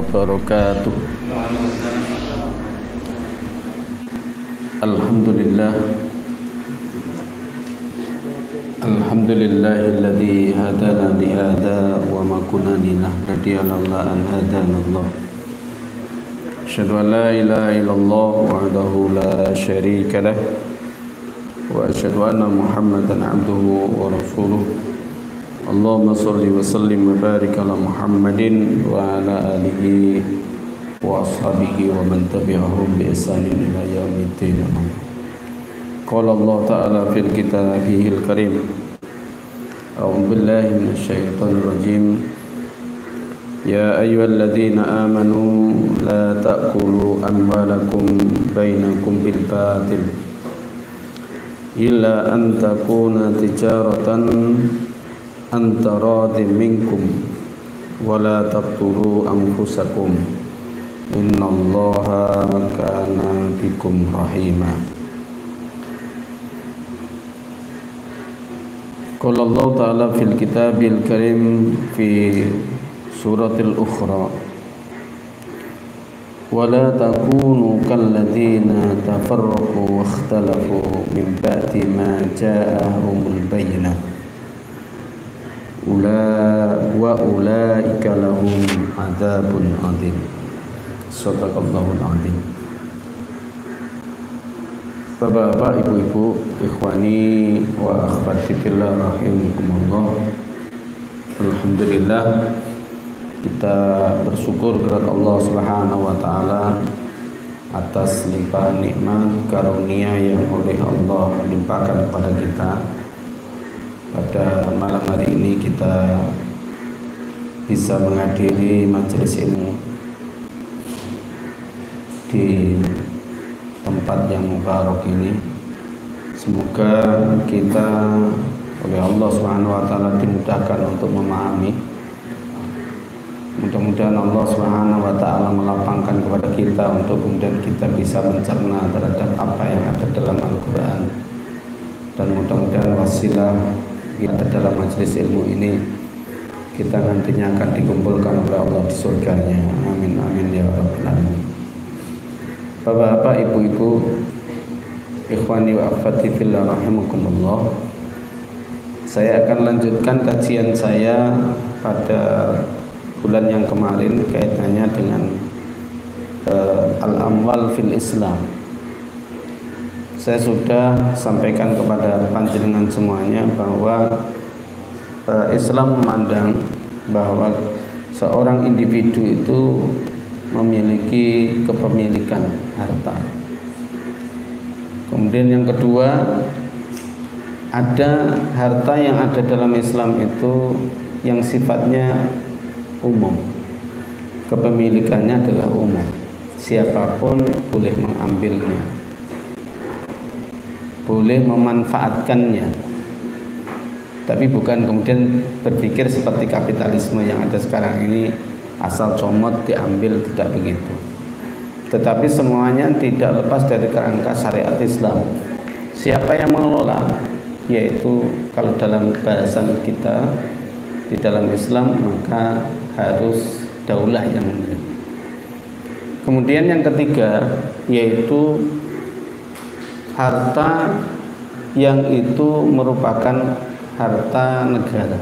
wabarakatuh. Alhamdulillahilladzi hadana li hadza wa ma kunna linahtadiya laula an hadanallah. Asyhadu an la ilaha illallah wahdahu la syarika lah wa asyhadu anna Muhammadan abduhu wa rasuluh. Allahumma shalli wa sallim wa barik ala Muhammadin wa ala alihi wa ashabihi wa man tabi'ahum bi ihsanin ila yaumiddin. Qala Allah ta'ala fil kitabihil karim. A'udzu billahi minasyaitonir rajim. Ya ayyuhalladzina amanu la ta'kulu amwalakum bainakum bil batil illa an takuna tijaratan antara minkum wala taqtulu anfusakum innallaha kana bikum rahima. Qala Allah ta'ala fil kitabil karim fi suratil ukhra wala takunu kalladzina tafarraqu wa ikhtalafu min ba'di ma ja'ahumul bayyinah ulaika lahum adzabun adzim. Shadaqallahul adzim. Bapak-bapak, ibu-ibu, ikhwani wa akhwati fillah rahimakumullah. Alhamdulillah, kita bersyukur kepada Allah Subhanahu wa taala atas limpahan nikmat karunia yang oleh Allah limpahkan kepada kita. Pada malam hari ini kita bisa menghadiri majelis ilmu di tempat yang mubarak ini. Semoga kita oleh Allah Subhanahu wa taala dimudahkan untuk memahami. Mudah-mudahan Allah Subhanahu wa taala melapangkan kepada kita untuk kemudian kita bisa mencerna terhadap apa yang ada dalam Al-Qur'an. Dan mudah-mudahan wasilah kita dalam majelis ilmu ini kita nantinya akan dikumpulkan oleh Allah di surganya. Amin amin ya rabbal alamin. Bapak-bapak, ibu-ibu, ikhwani wa akhwati fillah rahimakumullah. Saya akan lanjutkan kajian saya pada bulan yang kemarin kaitannya dengan al-amwal fil Islam. Saya sudah sampaikan kepada panjenengan semuanya bahwa Islam memandang bahwa seorang individu itu memiliki kepemilikan harta. Kemudian yang kedua, ada harta yang ada dalam Islam itu yang sifatnya umum. Kepemilikannya adalah umum. Siapapun boleh mengambilnya, boleh memanfaatkannya, tapi bukan kemudian berpikir seperti kapitalisme yang ada sekarang ini, asal comot diambil, tidak begitu. Tetapi semuanya tidak lepas dari kerangka syariat Islam. Siapa yang mengelola? Yaitu kalau dalam bahasan kita di dalam Islam maka harus daulah yang membeli. Kemudian yang ketiga yaitu harta yang itu merupakan harta negara,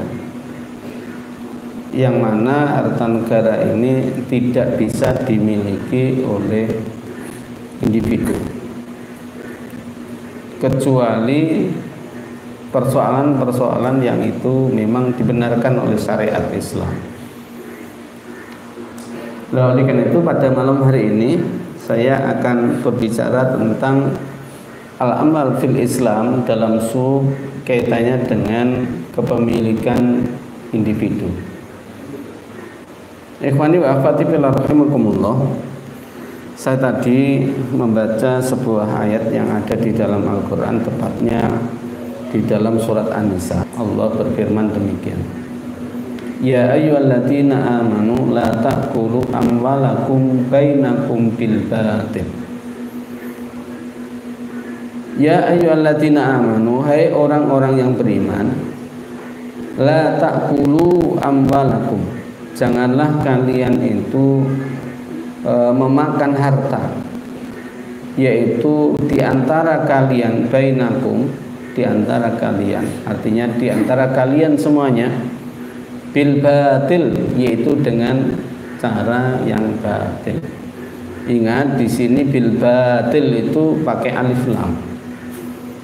yang mana harta negara ini tidak bisa dimiliki oleh individu kecuali persoalan-persoalan yang itu memang dibenarkan oleh syariat Islam. Oleh karena itu pada malam hari ini saya akan berbicara tentang al-amal fil Islam dalam kaitannya dengan kepemilikan individu. Ikhwani wa akhwati fillah rahimakumullah. Saya tadi membaca sebuah ayat yang ada di dalam Al-Qur'an, tepatnya di dalam surat An-Nisa. Allah berfirman demikian. Ya ayyuhalladzina amanu la ta'kulu amwalakum bainakum bil batil. Ya ayyuhalladzina amanu, hai orang-orang yang beriman, la ta'kulu amwalakum, janganlah kalian itu memakan harta, yaitu diantara kalian, bainakum, diantara kalian, artinya diantara kalian semuanya, bil batil, yaitu dengan cara yang batil. Ingat di sini bil batil itu pakai alif lam.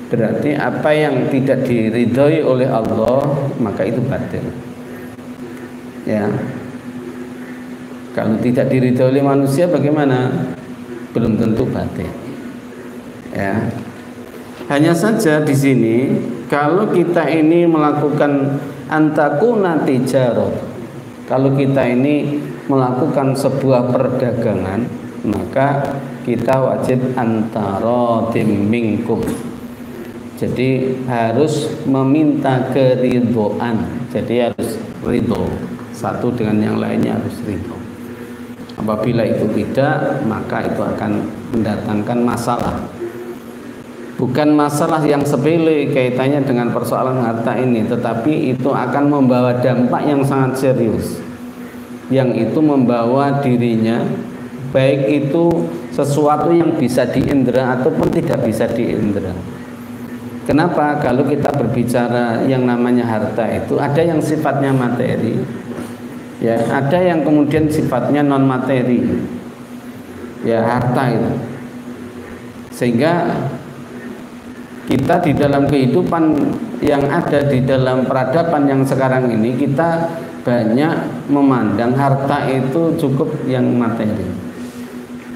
Berarti apa yang tidak diridhoi oleh Allah maka itu batil. Ya. Kalau tidak diridhoi oleh manusia bagaimana? Belum tentu batil. Ya. Hanya saja di sini kalau kita ini melakukan antakuna tijarah, kalau kita ini melakukan sebuah perdagangan, maka kita wajib antaradim minkum. Jadi harus meminta keridhaan. Jadi harus ridho, satu dengan yang lainnya harus ridho. Apabila itu tidak, maka itu akan mendatangkan masalah. Bukan masalah yang sepele kaitannya dengan persoalan harta ini, tetapi itu akan membawa dampak yang sangat serius, yang itu membawa dirinya, baik itu sesuatu yang bisa diindra ataupun tidak bisa diindra. Kenapa? Kalau kita berbicara yang namanya harta itu ada yang sifatnya materi, ya, ada yang kemudian sifatnya non materi, ya, harta itu. Sehingga kita di dalam kehidupan yang ada di dalam peradaban yang sekarang ini, kita banyak memandang harta itu cukup yang materi.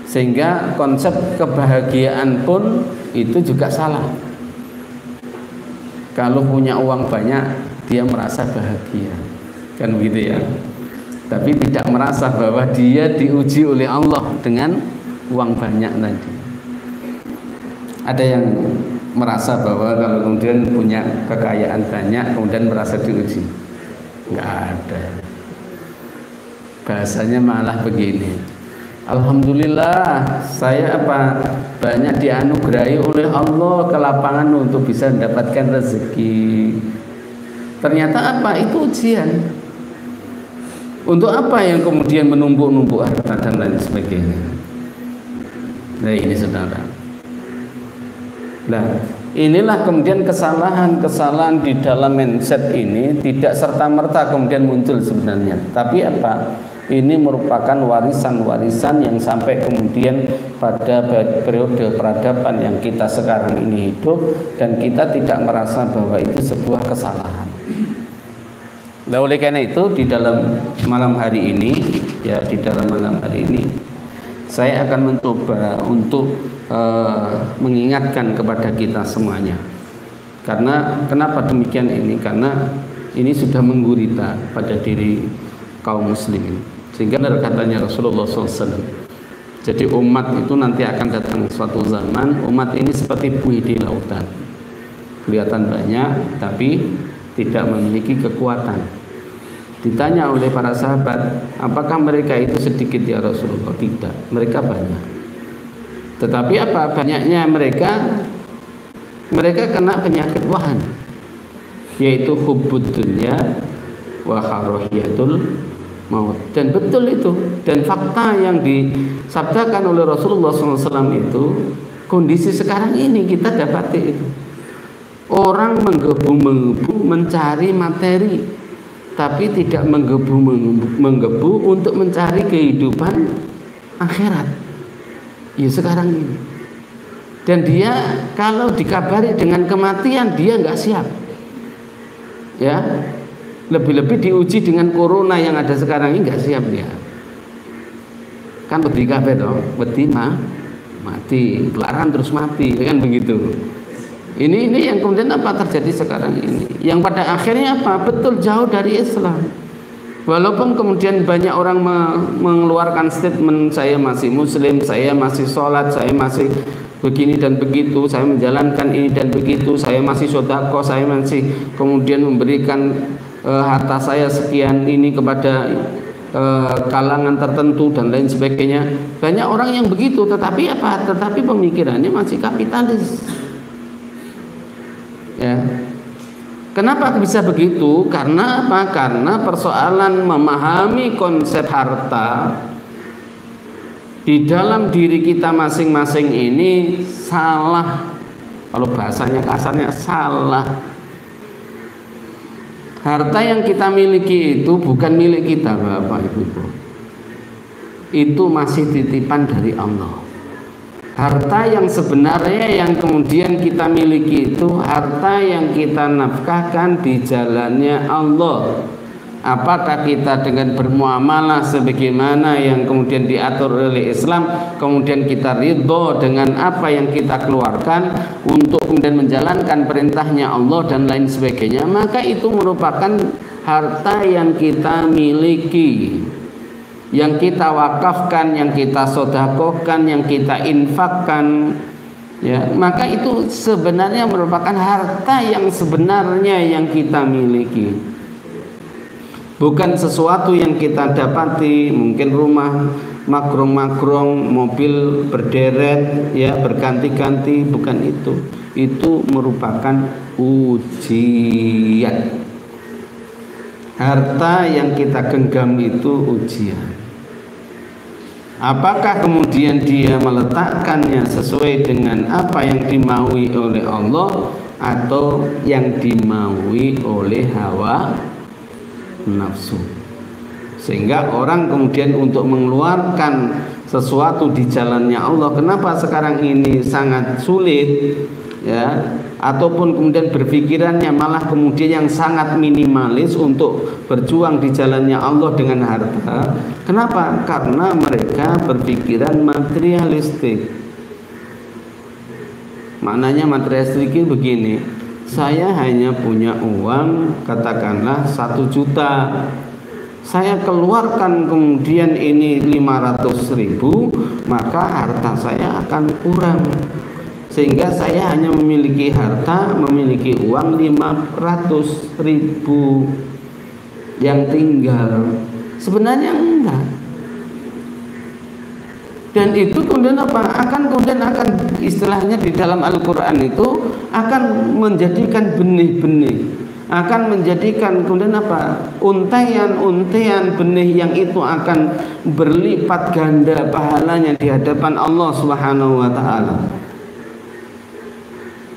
Sehingga konsep kebahagiaan pun itu juga salah. Kalau punya uang banyak dia merasa bahagia, kan begitu ya. Tapi tidak merasa bahwa dia diuji oleh Allah dengan uang banyak tadi. Ada yang merasa bahwa kalau kemudian punya kekayaan banyak kemudian merasa diuji? Enggak ada. Bahasanya malah begini, alhamdulillah saya banyak dianugerahi oleh Allah kelapangan untuk bisa mendapatkan rezeki. Ternyata itu ujian. Untuk apa yang kemudian menumpuk-numpuk harta dan lain sebagainya. Nah ini saudara. Nah inilah kemudian kesalahan-kesalahan di dalam mindset ini tidak serta-merta kemudian muncul sebenarnya. Tapi ini merupakan warisan-warisan yang sampai kemudian pada periode peradaban yang kita sekarang ini hidup, dan kita tidak merasa bahwa itu sebuah kesalahan. Nah, oleh karena itu di dalam malam hari ini, saya akan mencoba untuk mengingatkan kepada kita semuanya. Karena kenapa demikian ini? Karena ini sudah menggurita pada diri kaum muslimin. Sehingga dari katanya Rasulullah SAW, jadi umat itu nanti akan datang suatu zaman, umat ini seperti buih di lautan, kelihatan banyak tapi tidak memiliki kekuatan. Ditanya oleh para sahabat, apakah mereka itu sedikit ya Rasulullah? Tidak, mereka banyak. Tetapi banyaknya mereka kena penyakit wahan, yaitu hubbud dunya wa karahiyatul maut. Dan betul itu, dan fakta yang disabdakan oleh Rasulullah SAW itu, kondisi sekarang ini kita dapati itu. Orang menggebu-menggebu mencari materi, tapi tidak menggebu-menggebu untuk mencari kehidupan akhirat. Ya sekarang ini. Dan dia kalau dikabari dengan kematian dia nggak siap. Ya. Lebih-lebih diuji dengan corona yang ada sekarang ini nggak siap dia. Kan wedi kabeh dong, wedi mati, kelaran terus mati, kan begitu. Ini yang kemudian terjadi sekarang ini. Yang pada akhirnya betul jauh dari Islam. Walaupun kemudian banyak orang mengeluarkan statement, saya masih muslim, saya masih sholat, saya masih begini dan begitu, saya menjalankan ini dan begitu, saya masih sedekah, saya masih kemudian memberikan harta saya sekian ini kepada kalangan tertentu dan lain sebagainya. Banyak orang yang begitu, tetapi tetapi pemikirannya masih kapitalis. Ya. Kenapa bisa begitu? Karena apa? Karena persoalan memahami konsep harta di dalam diri kita masing-masing ini salah. Kalau bahasanya kasarnya salah. Harta yang kita miliki itu bukan milik kita, Bapak Ibu. Itu masih titipan dari Allah. Harta yang sebenarnya yang kemudian kita miliki itu harta yang kita nafkahkan di jalannya Allah. Apakah kita dengan bermuamalah sebagaimana yang kemudian diatur oleh Islam, kemudian kita ridho dengan apa yang kita keluarkan untuk kemudian menjalankan perintahnya Allah dan lain sebagainya, maka itu merupakan harta yang kita miliki, yang kita wakafkan, yang kita sodakohkan, yang kita infakkan, ya, maka itu sebenarnya merupakan harta yang sebenarnya yang kita miliki. Bukan sesuatu yang kita dapati, mungkin rumah makrong-makrong, mobil berderet, ya, berganti-ganti, bukan itu. Itu merupakan ujian. Harta yang kita genggam itu ujian. Apakah kemudian dia meletakkannya sesuai dengan apa yang dimaui oleh Allah atau yang dimaui oleh hawa nafsu, sehingga orang kemudian untuk mengeluarkan sesuatu di jalannya Allah, kenapa sekarang ini sangat sulit, ya, ataupun kemudian berpikirannya malah kemudian yang sangat minimalis untuk berjuang di jalannya Allah dengan harta. Kenapa? Karena mereka berpikiran materialistik. Maknanya materialistik itu begini: saya hanya punya uang katakanlah 1 juta, saya keluarkan kemudian ini 500.000, maka harta saya akan kurang, sehingga saya hanya memiliki harta, memiliki uang 500.000 yang tinggal. Sebenarnya enggak. Dan itu kemudian apa? Akan istilahnya di dalam Al-Quran itu akan menjadikan benih-benih, akan menjadikan kemudian apa? Untaian-untaian benih yang itu akan berlipat ganda pahalanya di hadapan Allah Subhanahu wa taala.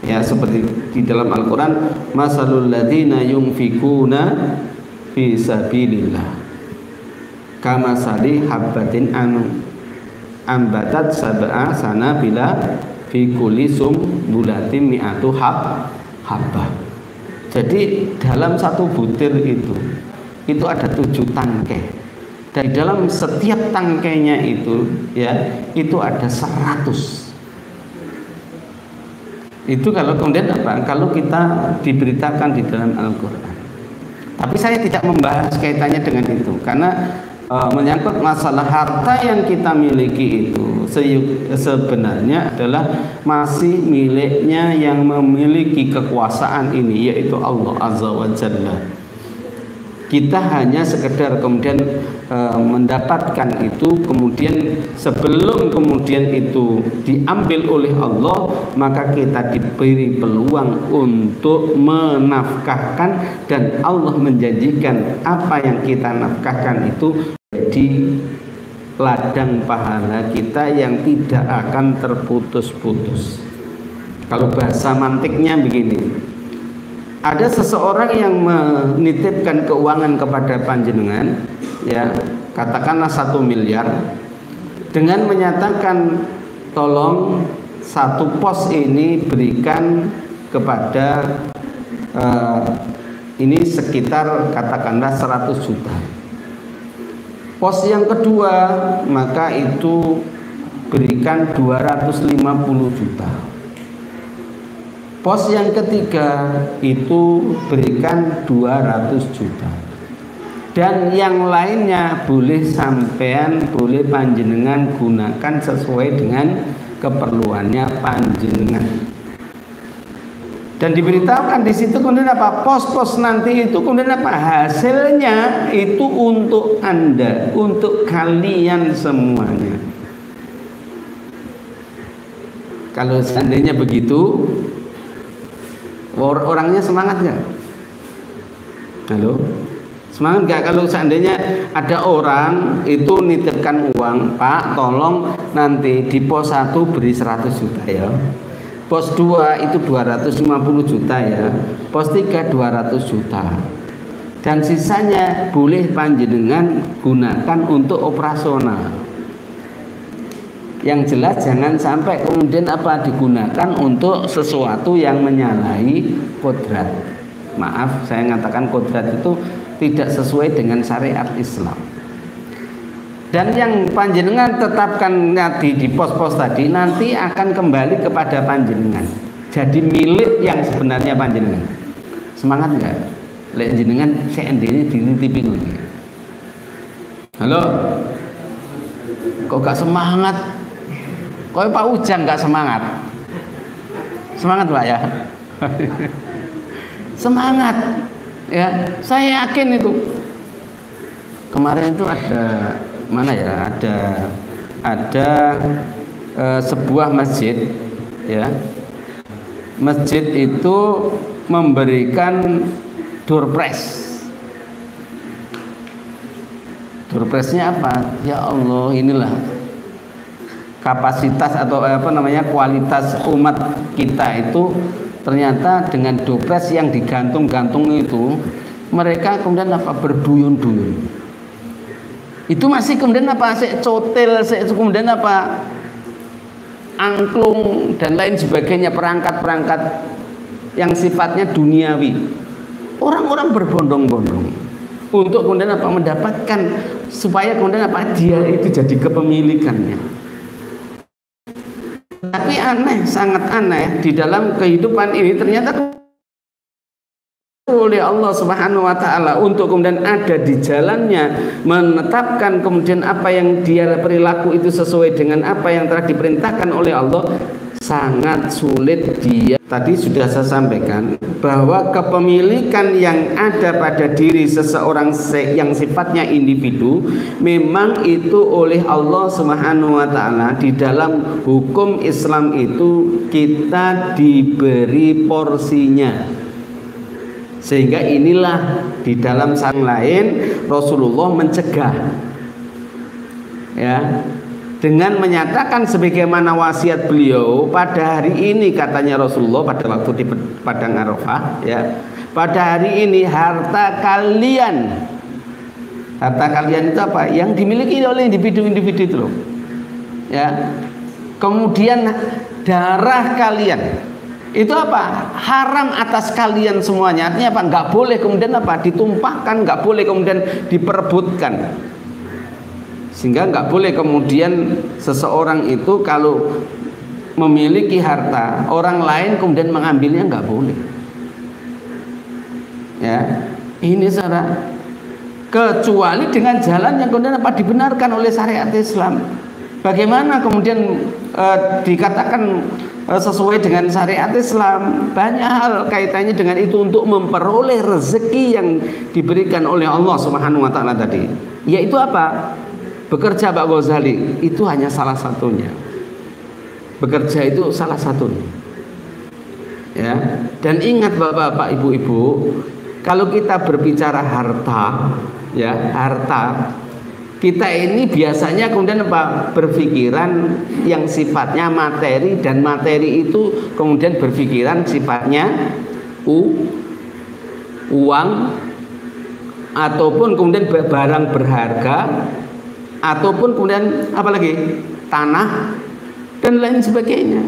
Ya, seperti di dalam Al-Quran, masalul ladzina yunfikuna fi sabilillah kamasali habbatin ambatat sab'a sanabila fi kulli sumbulatin mi'atu habbah. Jadi dalam 1 butir itu ada 7 tangkai. Dan dalam setiap tangkainya itu, ya, itu ada 100. Itu kalau kemudian apa? Kalau kita diberitakan di dalam Al-Quran. Tapi saya tidak membahas kaitannya dengan itu, karena menyangkut masalah harta yang kita miliki itu sebenarnya adalah masih miliknya yang memiliki kekuasaan ini, yaitu Allah Azza wa Jalla. Kita hanya sekedar kemudian mendapatkan itu, kemudian sebelum kemudian itu diambil oleh Allah, maka kita diberi peluang untuk menafkahkan, dan Allah menjanjikan apa yang kita nafkahkan itu di ladang pahala kita yang tidak akan terputus-putus. Kalau bahasa mantiknya begini, ada seseorang yang menitipkan keuangan kepada panjenengan, ya, katakanlah 1 miliar, dengan menyatakan tolong 1 pos ini berikan kepada ini sekitar katakanlah 100 juta. Pos yang kedua maka itu berikan 250 juta. Pos yang ketiga itu berikan 200 juta. Dan yang lainnya boleh sampean, boleh panjenengan gunakan sesuai dengan keperluannya panjenengan. Dan diberitahukan di situ kemudian apa? Pos-pos nanti itu kemudian apa? Hasilnya itu untuk Anda, untuk kalian semuanya. Kalau seandainya begitu, orangnya semangat nggak? Halo? Semangat nggak kalau seandainya ada orang itu nitipkan uang, Pak, tolong nanti di pos 1 beri 100 juta ya. Pos 2 itu 250 juta ya. Pos 3 200 juta. Dan sisanya boleh panjenengan gunakan untuk operasional. Yang jelas jangan sampai kemudian digunakan untuk sesuatu yang menyalahi kodrat. Maaf, saya mengatakan kodrat itu tidak sesuai dengan syariat Islam. Dan yang panjenengan tetapkan nanti di pos-pos tadi nanti akan kembali kepada panjenengan. Jadi milik yang sebenarnya panjenengan. Semangat nggak? Lek jenengan ini dititipin lagi. Halo? Kok gak semangat? Kok Pak Ujang gak semangat? Semangat Pak ya? Semangat ya, saya yakin itu. Kemarin itu ada mana ya? Ada sebuah masjid ya. Masjid itu memberikan door prize. Door prize-nya apa? Ya Allah, inilah kapasitas atau kualitas umat kita itu ternyata dengan door prize yang digantung-gantung itu mereka kemudian berduyun-duyun. Itu masih kemudian cotel, kemudian angklung dan lain sebagainya, perangkat-perangkat yang sifatnya duniawi. Orang-orang berbondong-bondong untuk kemudian mendapatkan supaya kemudian dia itu jadi kepemilikannya. Tapi aneh, sangat aneh di dalam kehidupan ini ternyata oleh Allah Subhanahu wa taala untuk kemudian ada di jalannya menetapkan kemudian apa yang dia perilaku itu sesuai dengan apa yang telah diperintahkan oleh Allah, sangat sulit dia. Tadi sudah saya sampaikan bahwa kepemilikan yang ada pada diri seseorang yang sifatnya individu memang itu oleh Allah Subhanahu wa taala. Di dalam hukum Islam itu kita diberi porsinya. Sehingga inilah di dalam sang lain Rasulullah mencegah ya, dengan menyatakan sebagaimana wasiat beliau pada hari ini, katanya Rasulullah pada waktu di padang Arafah ya, pada hari ini harta kalian itu apa? Yang dimiliki oleh individu-individu itu loh ya. Kemudian darah kalian itu apa? Haram atas kalian semuanya. Artinya apa? Nggak boleh kemudian ditumpahkan, nggak boleh kemudian diperebutkan. Sehingga nggak boleh kemudian seseorang itu kalau memiliki harta orang lain kemudian mengambilnya, nggak boleh ya. Ini saudara, kecuali dengan jalan yang kemudian dibenarkan oleh syariat Islam. Bagaimana kemudian dikatakan sesuai dengan syariat Islam? Banyak hal kaitannya dengan itu untuk memperoleh rezeki yang diberikan oleh Allah Subhanahu wa taala tadi. Yaitu apa? Bekerja, Pak Ghazali, itu hanya salah satunya. Bekerja itu salah satunya. Ya. Dan ingat Bapak-bapak, Ibu-ibu, kalau kita berbicara harta, ya, harta, kita ini biasanya kemudian berpikiran yang sifatnya materi, dan materi itu kemudian berpikiran sifatnya uang ataupun kemudian barang berharga, ataupun kemudian apalagi tanah dan lain sebagainya.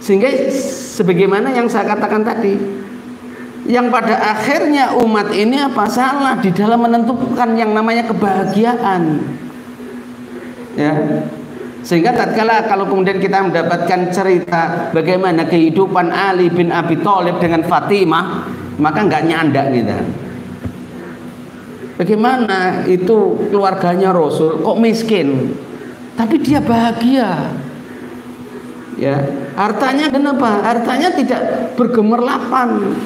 Sehingga sebagaimana yang saya katakan tadi, yang pada akhirnya umat ini salah di dalam menentukan yang namanya kebahagiaan ya. Sehingga tatkala kalau kemudian kita mendapatkan cerita bagaimana kehidupan Ali bin Abi Thalib dengan Fatimah, maka nggak nyandak kita. Bagaimana itu keluarganya Rasul kok miskin, tapi dia bahagia. Ya, hartanya kenapa? Hartanya tidak bergemerlapan.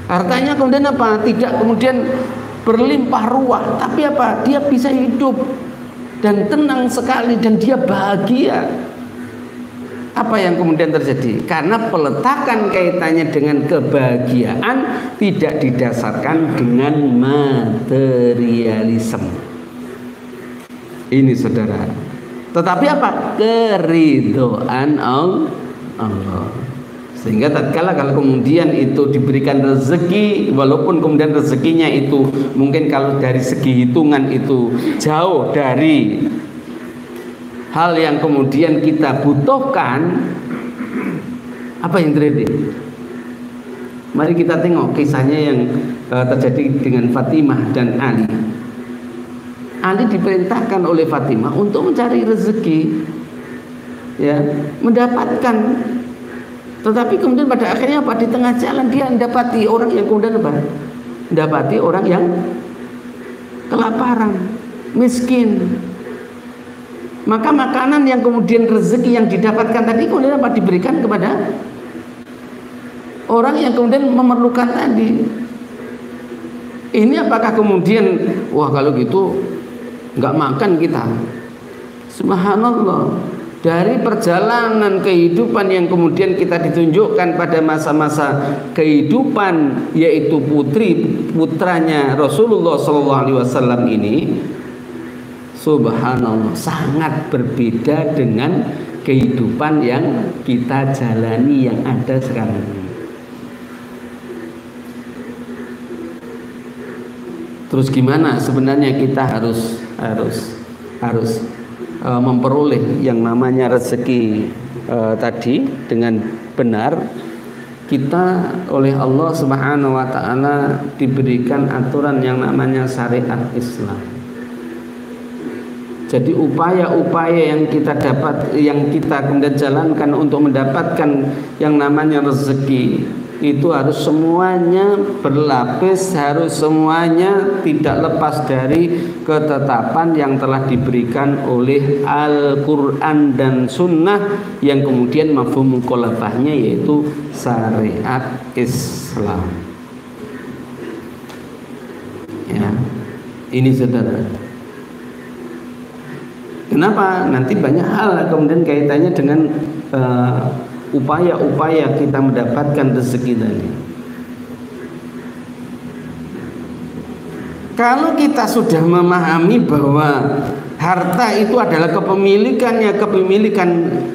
Hartanya kemudian tidak kemudian berlimpah ruah, tapi dia bisa hidup dan tenang sekali dan dia bahagia. Apa yang kemudian terjadi? Karena peletakan kaitannya dengan kebahagiaan tidak didasarkan dengan materialisme. Ini saudara. Tetapi apa? Keridhaan Allah. Sehingga tatkala kalau kemudian itu diberikan rezeki, walaupun kemudian rezekinya itu mungkin kalau dari segi hitungan itu jauh dari hal yang kemudian kita butuhkan, apa yang terjadi? Mari kita tengok kisahnya yang terjadi dengan Fatimah dan Ali. Ali diperintahkan oleh Fatimah untuk mencari rezeki, ya, mendapatkan. Tetapi kemudian pada akhirnya apa? Di tengah jalan dia mendapati orang yang kemudian apa? Mendapati orang yang kelaparan, miskin. Maka makanan yang kemudian rezeki yang didapatkan tadi kemudian apa? Diberikan kepada orang yang kemudian memerlukan tadi. Ini apakah kemudian wah kalau gitu nggak makan kita? Subhanallah. Dari perjalanan kehidupan yang kemudian kita ditunjukkan pada masa-masa kehidupan, yaitu putranya Rasulullah SAW ini, subhanallah, sangat berbeda dengan kehidupan yang kita jalani yang ada sekarang ini. Terus gimana sebenarnya kita harus memperoleh yang namanya rezeki tadi dengan benar? Kita oleh Allah Subhanahu wa taala diberikan aturan yang namanya syariat Islam. Jadi upaya-upaya yang kita dapat, yang kita kemudian jalankan untuk mendapatkan yang namanya rezeki, itu harus semuanya berlapis, harus semuanya tidak lepas dari ketetapan yang telah diberikan oleh Al-Quran dan Sunnah, yang kemudian mafhum mukhalafahnya yaitu syariat Islam. Ya, ini saudara. Kenapa? Nanti banyak hal kemudian kaitannya dengan upaya-upaya kita mendapatkan rezeki tadi. Kalau kita sudah memahami bahwa harta itu adalah kepemilikan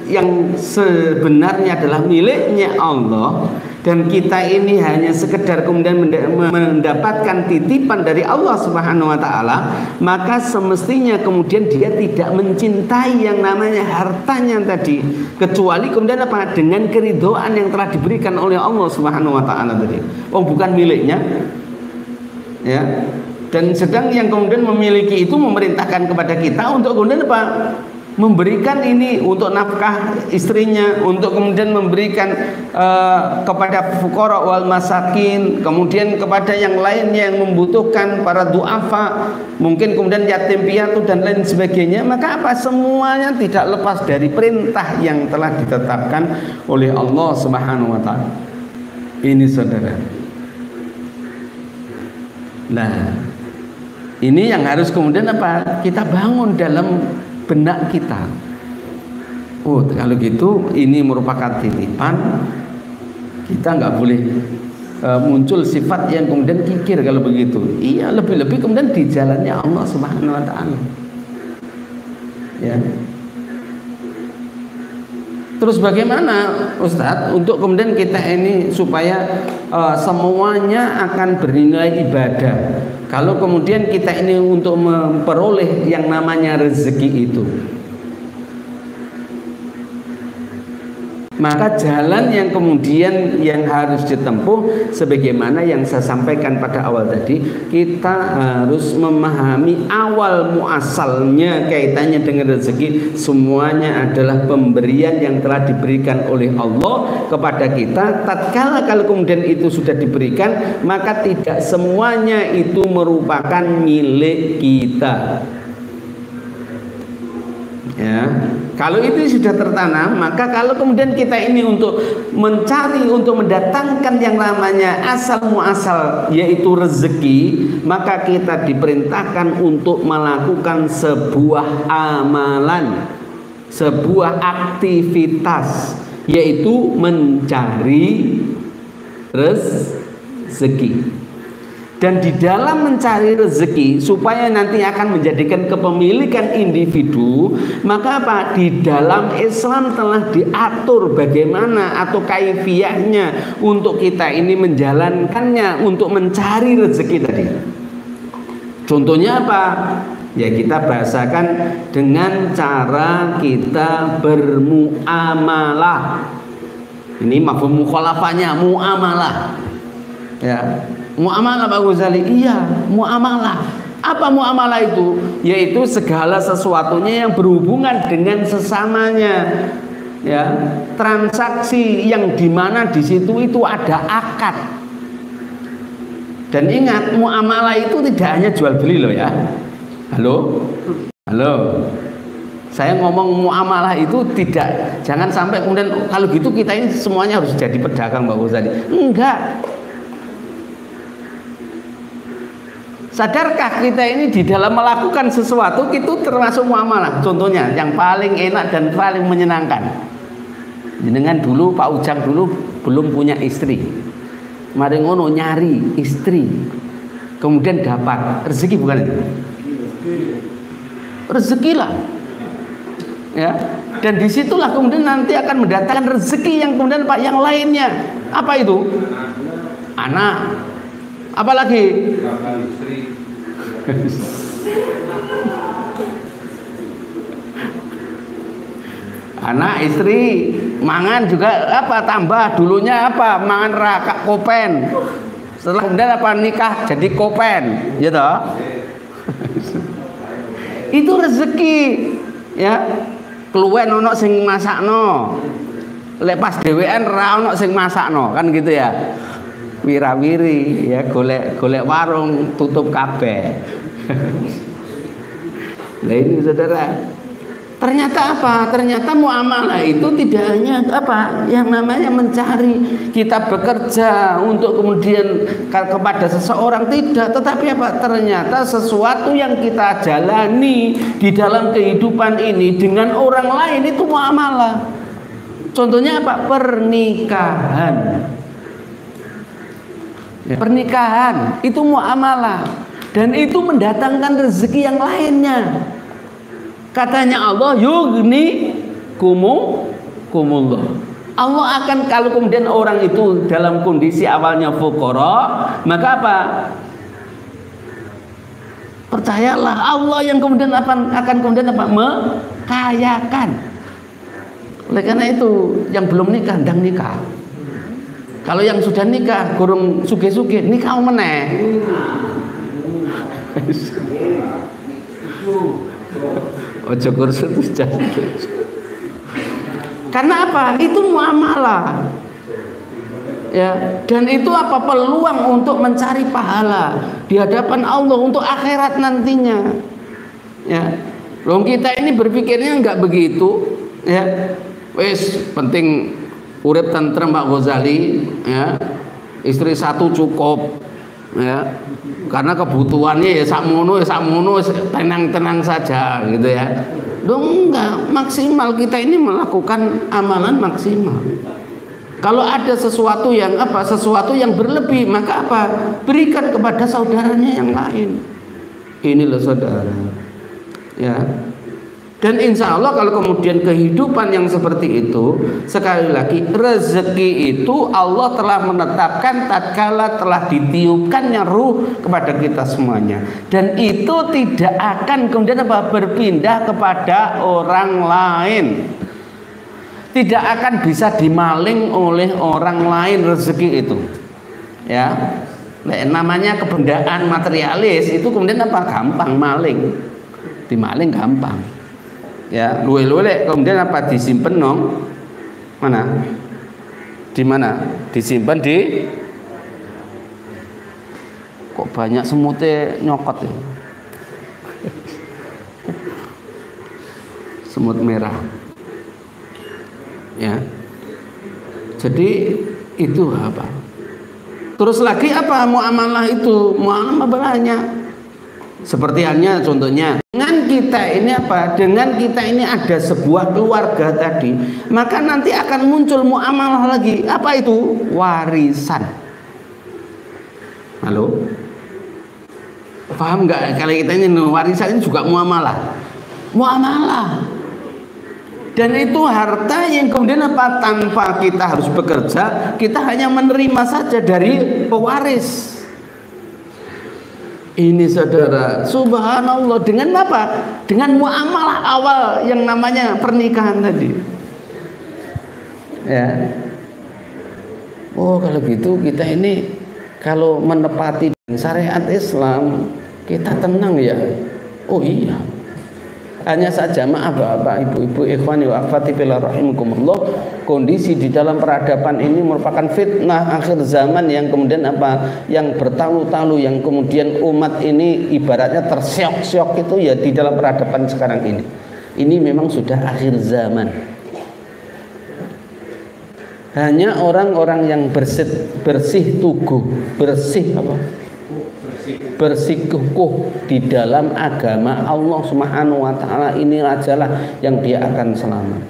yang sebenarnya adalah miliknya Allah, dan kita ini hanya sekedar kemudian mendapatkan titipan dari Allah Subhanahu wa taala, maka semestinya kemudian dia tidak mencintai yang namanya hartanya tadi, kecuali kemudian apa? Dengan keridhaan yang telah diberikan oleh Allah Subhanahu wa taala tadi. Oh, bukan miliknya. Ya. Dan sedang yang kemudian memiliki itu memerintahkan kepada kita untuk kemudian apa? Memberikan ini untuk nafkah istrinya, untuk kemudian memberikan kepada fuqara wal masakin, kemudian kepada yang lainnya yang membutuhkan, para duafa, mungkin kemudian yatim piatu dan lain sebagainya. Maka apa? Semuanya tidak lepas dari perintah yang telah ditetapkan oleh Allah Subhanahu wa taala. Ini saudara. Nah, ini yang harus kemudian apa? Kita bangun dalam benak kita. Oh, kalau gitu ini merupakan titipan. Kita nggak boleh muncul sifat yang kemudian kikir kalau begitu. Iya, lebih-lebih kemudian di jalannya Allah Subhanahu wa taala. Ya. Terus bagaimana Ustadz untuk kemudian kita ini supaya semuanya akan bernilai ibadah? Kalau kemudian kita ini untuk memperoleh yang namanya rezeki itu, maka jalan yang kemudian yang harus ditempuh sebagaimana yang saya sampaikan pada awal tadi, kita harus memahami awal muasalnya kaitannya dengan rezeki. Semuanya adalah pemberian yang telah diberikan oleh Allah kepada kita. Tatkala kalau kemudian itu sudah diberikan, maka tidak semuanya itu merupakan milik kita. Ya, kalau itu sudah tertanam, maka kalau kemudian kita ini untuk mencari, untuk mendatangkan yang namanya asal muasal yaitu rezeki, maka kita diperintahkan untuk melakukan sebuah amalan. sebuah aktivitas, yaitu mencari rezeki. Dan di dalam mencari rezeki supaya nanti akan menjadikan kepemilikan individu, maka apa? Di dalam Islam telah diatur bagaimana atau kaifiyahnya untuk kita ini menjalankannya untuk mencari rezeki tadi. Contohnya apa? Ya kita bahasakan dengan cara kita bermuamalah. Ini mafhum mukhalafahnya, muamalah. Ya. Muamalah Pak Ghazali, iya muamalah. Apa muamalah itu? Yaitu segala sesuatunya yang berhubungan dengan sesamanya, ya, transaksi yang dimana di situ itu ada akad. Dan ingat, muamalah itu tidak hanya jual beli loh ya. Halo, saya ngomong muamalah itu tidak, jangan sampai kemudian kalau gitu kita ini semuanya harus jadi pedagang Pak Ghazali. Enggak. Sadarkah kita ini di dalam melakukan sesuatu itu termasuk muamalah? Contohnya yang paling enak dan paling menyenangkan. Dengan dulu Pak Ujang dulu belum punya istri. Mari ngono nyari istri. Kemudian dapat rezeki, bukan itu? Rezeki lah. Ya. Dan disitulah kemudian nanti akan mendatangkan rezeki yang kemudian Pak yang lainnya. Apa itu? Anak. Apalagi anak, istri, mangan juga apa tambah dulunya apa mangan raka kopen, setelah kemudian apa nikah jadi kopen, ya toh? Itu rezeki, ya. Keluwen ono sing masakno, lek pas dhewean ra ono sing masakno, kan gitu ya. Wirawiri ya, golek warung tutup kabeh. Nah ini saudara, ternyata apa? Ternyata muamalah itu tidak hanya apa yang namanya mencari, kita bekerja untuk kemudian kepada seseorang, tidak, tetapi apa? Ternyata sesuatu yang kita jalani di dalam kehidupan ini dengan orang lain itu muamalah. Contohnya apa? Pernikahan. Pernikahan itu muamalah, dan itu mendatangkan rezeki yang lainnya. Katanya Allah, yugni kumullah. Allah akan, kalau kemudian orang itu dalam kondisi awalnya fuqara, maka apa? Percayalah, Allah yang kemudian akan kemudian apa? Mekayakan. Oleh karena itu, yang belum nikah ndang nikah. Kalau yang sudah nikah, kurung suge-suge, nikah meneh. Ojo kursus karena apa? Itu muamalah. Ya, dan itu apa? Peluang untuk mencari pahala di hadapan Allah untuk akhirat nantinya. Ya. Loh kita ini berpikirnya enggak begitu, ya. Wes penting urip tentrem Pak Ghazali, ya. Istri satu cukup, ya. Karena kebutuhannya ya sakmono tenang-tenang saja gitu ya. Dong enggak, maksimal kita ini melakukan amalan maksimal. Kalau ada sesuatu yang apa? Sesuatu yang berlebih, maka apa? Berikan kepada saudaranya yang lain. Inilah saudara. Ya. Dan insya Allah kalau kemudian kehidupan yang seperti itu, sekali lagi rezeki itu Allah telah menetapkan tatkala telah ditiupkannya ruh kepada kita semuanya, dan itu tidak akan kemudian apa? Berpindah kepada orang lain, tidak akan bisa dimaling oleh orang lain rezeki itu, ya. Namanya kebendaan materialis itu kemudian apa? Gampang maling, dimaling gampang. Ya, luwe-luwe kemudian apa? Disimpan nong mana? Di mana? Disimpan di, kok banyak semutnya nyokot ya? Semut merah. Ya. Jadi itu apa? Terus lagi apa? Muamalah itu, muamalah banyak. Seperti halnya contohnya dengan kita ini apa? Dengan kita ini ada sebuah keluarga tadi, maka nanti akan muncul muamalah lagi. Apa itu? Warisan. Halo? Paham nggak? Kalau kita ini warisan ini juga muamalah. Muamalah. Dan itu harta yang kemudian apa? Tanpa kita harus bekerja, kita hanya menerima saja dari pewaris. Ini saudara, subhanallah, dengan apa? Dengan muamalah awal yang namanya pernikahan tadi. Ya. Oh, kalau gitu kita ini kalau menepati syariat Islam, kita tenang ya. Oh iya. Hanya saja maaf Bapak, Ibu-ibu, ikhwani wa akhwati fillah rahimakumullah, kondisi di dalam peradaban ini merupakan fitnah akhir zaman yang kemudian apa? Yang bertalu-talu, yang kemudian umat ini ibaratnya tersyok-syok itu ya di dalam peradaban sekarang ini. Ini memang sudah akhir zaman. Hanya orang-orang yang bersih tuguh, bersikukuh di dalam agama Allah Subhanahu wa taala, ini ajalah yang dia akan selamat.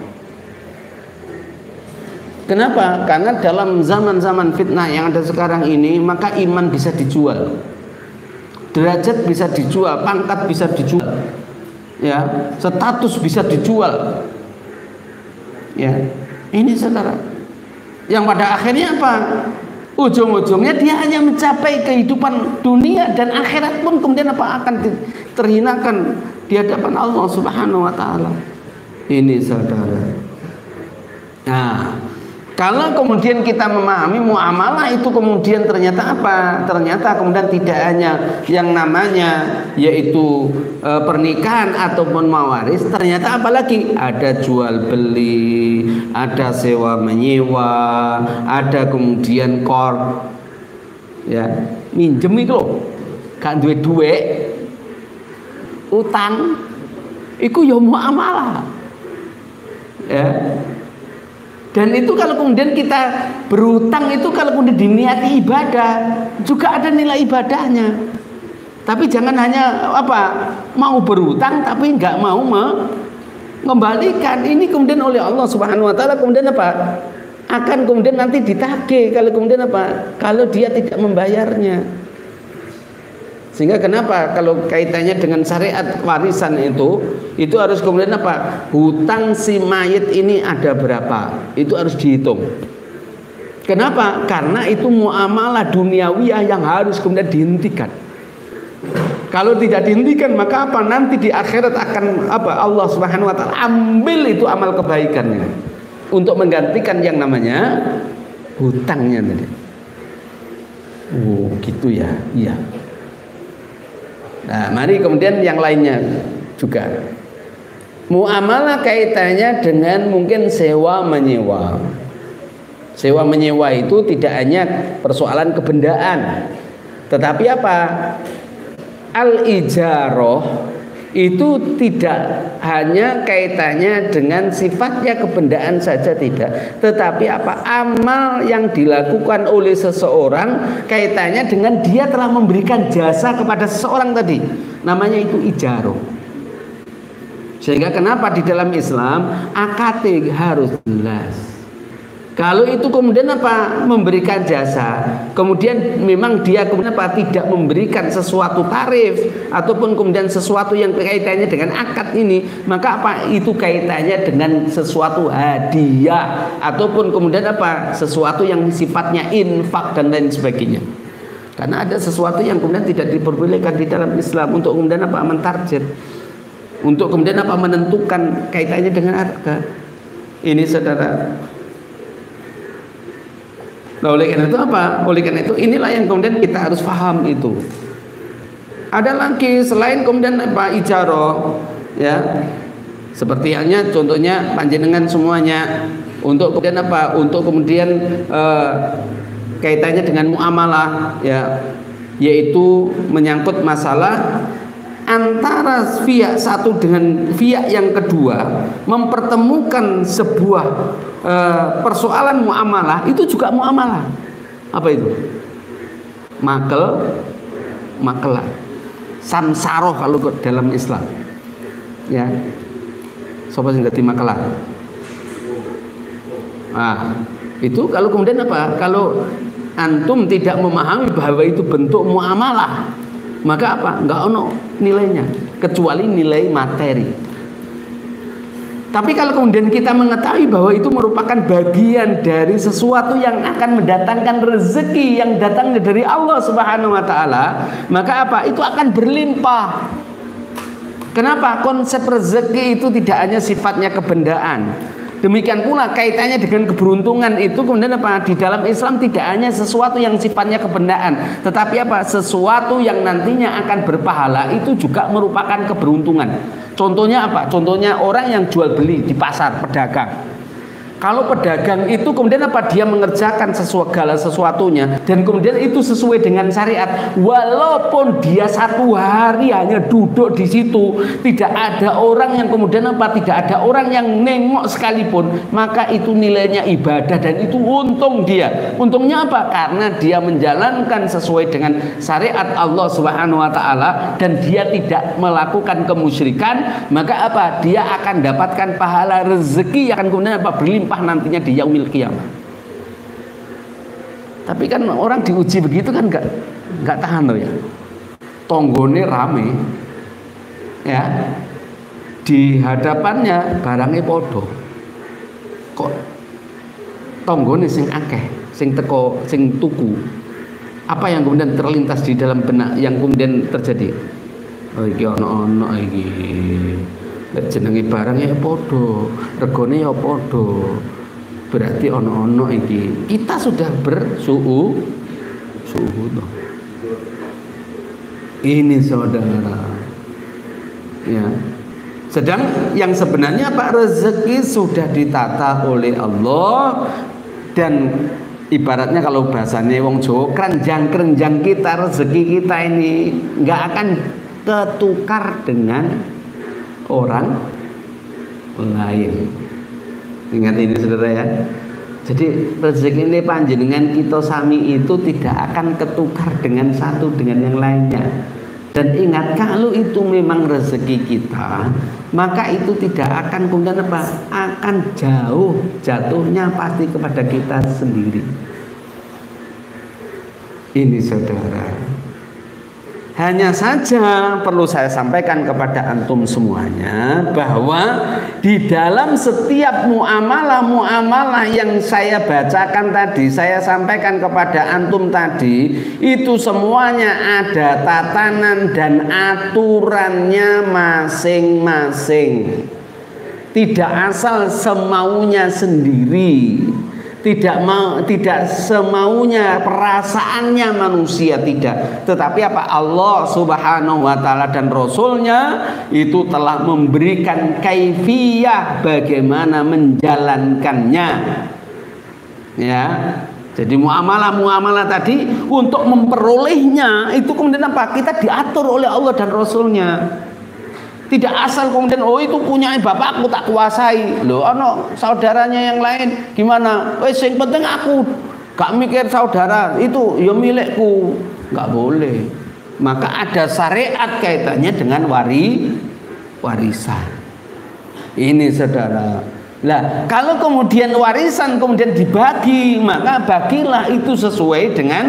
Kenapa? Karena dalam zaman-zaman fitnah yang ada sekarang ini, maka iman bisa dijual. Derajat bisa dijual, pangkat bisa dijual. Ya, status bisa dijual. Ya. Ini Saudara. Yang pada akhirnya apa? Ujung-ujungnya dia hanya mencapai kehidupan dunia dan akhirat pun kemudian apa? Akan terhinakan di hadapan Allah Subhanahu wa taala. Ini Saudara. Nah, kalau kemudian kita memahami muamalah itu kemudian ternyata apa? Ternyata kemudian tidak hanya yang namanya yaitu pernikahan ataupun mawaris, ternyata apalagi ada jual beli, ada sewa menyewa, ada kemudian kor, ya minjem itu loh, gak duwe duit, utang, itu ya muamalah, ya. Dan itu kalau kemudian kita berutang itu kalau kemudian diniati ibadah, juga ada nilai ibadahnya. Tapi jangan hanya apa? Mau berutang tapi nggak mau mengembalikan. Ini kemudian oleh Allah Subhanahu wa taala kemudian apa? Akan kemudian nanti ditagih kalau kemudian apa? Kalau dia tidak membayarnya. Sehingga kenapa kalau kaitannya dengan syariat warisan itu harus kemudian apa? Hutang si mayit ini ada berapa? Itu harus dihitung. Kenapa? Karena itu muamalah duniawiyah yang harus kemudian dihentikan. Kalau tidak dihentikan maka apa? Nanti di akhirat akan apa? Allah Subhanahu wa taala ambil itu amal kebaikannya untuk menggantikan yang namanya hutangnya tadi. Oh, gitu ya. Iya. Nah, mari kemudian yang lainnya juga. Muamalah kaitannya dengan mungkin sewa menyewa. Sewa menyewa itu tidak hanya persoalan kebendaan, tetapi apa? Al-ijarah itu tidak hanya kaitannya dengan sifatnya kebendaan saja tidak, tetapi apa? Amal yang dilakukan oleh seseorang kaitannya dengan dia telah memberikan jasa kepada seseorang tadi, namanya itu ijarah. Sehingga kenapa di dalam Islam akad harus jelas. Kalau itu kemudian apa? Memberikan jasa, kemudian memang dia kemudian apa? Tidak memberikan sesuatu tarif ataupun kemudian sesuatu yang kaitannya dengan akad ini, maka apa? Itu kaitannya dengan sesuatu hadiah ataupun kemudian apa? Sesuatu yang sifatnya infak dan lain sebagainya. Karena ada sesuatu yang kemudian tidak diperbolehkan di dalam Islam untuk kemudian apa? Mentarget, untuk kemudian apa? Menentukan kaitannya dengan harga. Ini Saudara. Nah, oleh karena itu apa? Oleh karena itu inilah yang kemudian kita harus paham itu. Ada lagi selain kemudian apa? Ijarah, ya. Seperti halnya contohnya panjenengan semuanya untuk kemudian apa? Untuk kemudian kaitannya dengan muamalah, ya, yaitu menyangkut masalah antara pihak satu dengan pihak yang kedua mempertemukan sebuah persoalan muamalah, itu juga muamalah. Apa itu? Makelar. samsaroh kalau dalam Islam. Ya. Sopo sing dadi makelar. Itu kalau kemudian apa? Kalau antum tidak memahami bahwa itu bentuk muamalah, maka apa? Enggak ono nilainya kecuali nilai materi. Tapi kalau kemudian kita mengetahui bahwa itu merupakan bagian dari sesuatu yang akan mendatangkan rezeki yang datangnya dari Allah Subhanahu wa taala, maka apa? Itu akan berlimpah. Kenapa? Konsep rezeki itu tidak hanya sifatnya kebendaan. Demikian pula kaitannya dengan keberuntungan itu kemudian apa? Di dalam Islam tidak hanya sesuatu yang sifatnya kebendaan, tetapi apa? Sesuatu yang nantinya akan berpahala itu juga merupakan keberuntungan. Contohnya apa? Contohnya orang yang jual beli di pasar, pedagang. Kalau pedagang itu kemudian apa? Dia mengerjakan segala sesuatunya dan kemudian itu sesuai dengan syariat. Walaupun dia satu hari hanya duduk di situ, tidak ada orang yang kemudian apa? Tidak ada orang yang nengok sekalipun, maka itu nilainya ibadah dan itu untung dia. Untungnya apa? Karena dia menjalankan sesuai dengan syariat Allah Subhanahu wa taala dan dia tidak melakukan kemusyrikan, maka apa? Dia akan dapatkan pahala rezeki yang akan kemudian apa? Berlimpah nantinya di yaumil qiyamah. Tapi kan orang diuji begitu kan nggak tahan loh ya. Tonggone rame, ya, di hadapannya barangnya podo. Kok tonggone sing akeh, sing teko, sing tuku. Apa yang kemudian terlintas di dalam benak yang kemudian terjadi? Oh iki ono iki. Jenenge barangnya podo, regone ya podo. Berarti ono iki. Kita sudah bersuhu toh. Ini saudara. Ya. Sedang yang sebenarnya Pak, rezeki sudah ditata oleh Allah dan ibaratnya kalau bahasanya wong Jawa, kerenjang kita, rezeki kita ini nggak akan ketukar dengan orang lain. Ingat ini saudara ya. Jadi rezeki ini panjenengan kita sami itu tidak akan ketukar dengan satu dengan yang lainnya. Dan ingat, kalau itu memang rezeki kita, maka itu tidak akan kemudian apa? Akan jauh jatuhnya pasti kepada kita sendiri. Ini saudara. Hanya saja perlu saya sampaikan kepada antum semuanya bahwa di dalam setiap muamalah yang saya bacakan tadi, saya sampaikan kepada antum tadi, itu semuanya ada tatanan dan aturannya masing-masing. Tidak asal semaunya sendiri. Tidak semaunya perasaannya manusia, tidak, tetapi apa? Allah Subhanahu wa taala dan Rasulnya itu telah memberikan kaifiyah bagaimana menjalankannya. Ya. Jadi muamalah tadi untuk memperolehnya itu kemudian apa? Kita diatur oleh Allah dan Rasulnya. Tidak asal kemudian itu punya bapakku tak kuasai. Loh, saudaranya yang lain gimana? Yang penting aku gak mikir saudara, itu ya milikku. Gak boleh. Maka ada syariat kaitannya dengan warisan. Ini saudara. Lah, kalau kemudian warisan kemudian dibagi, maka bagilah itu sesuai dengan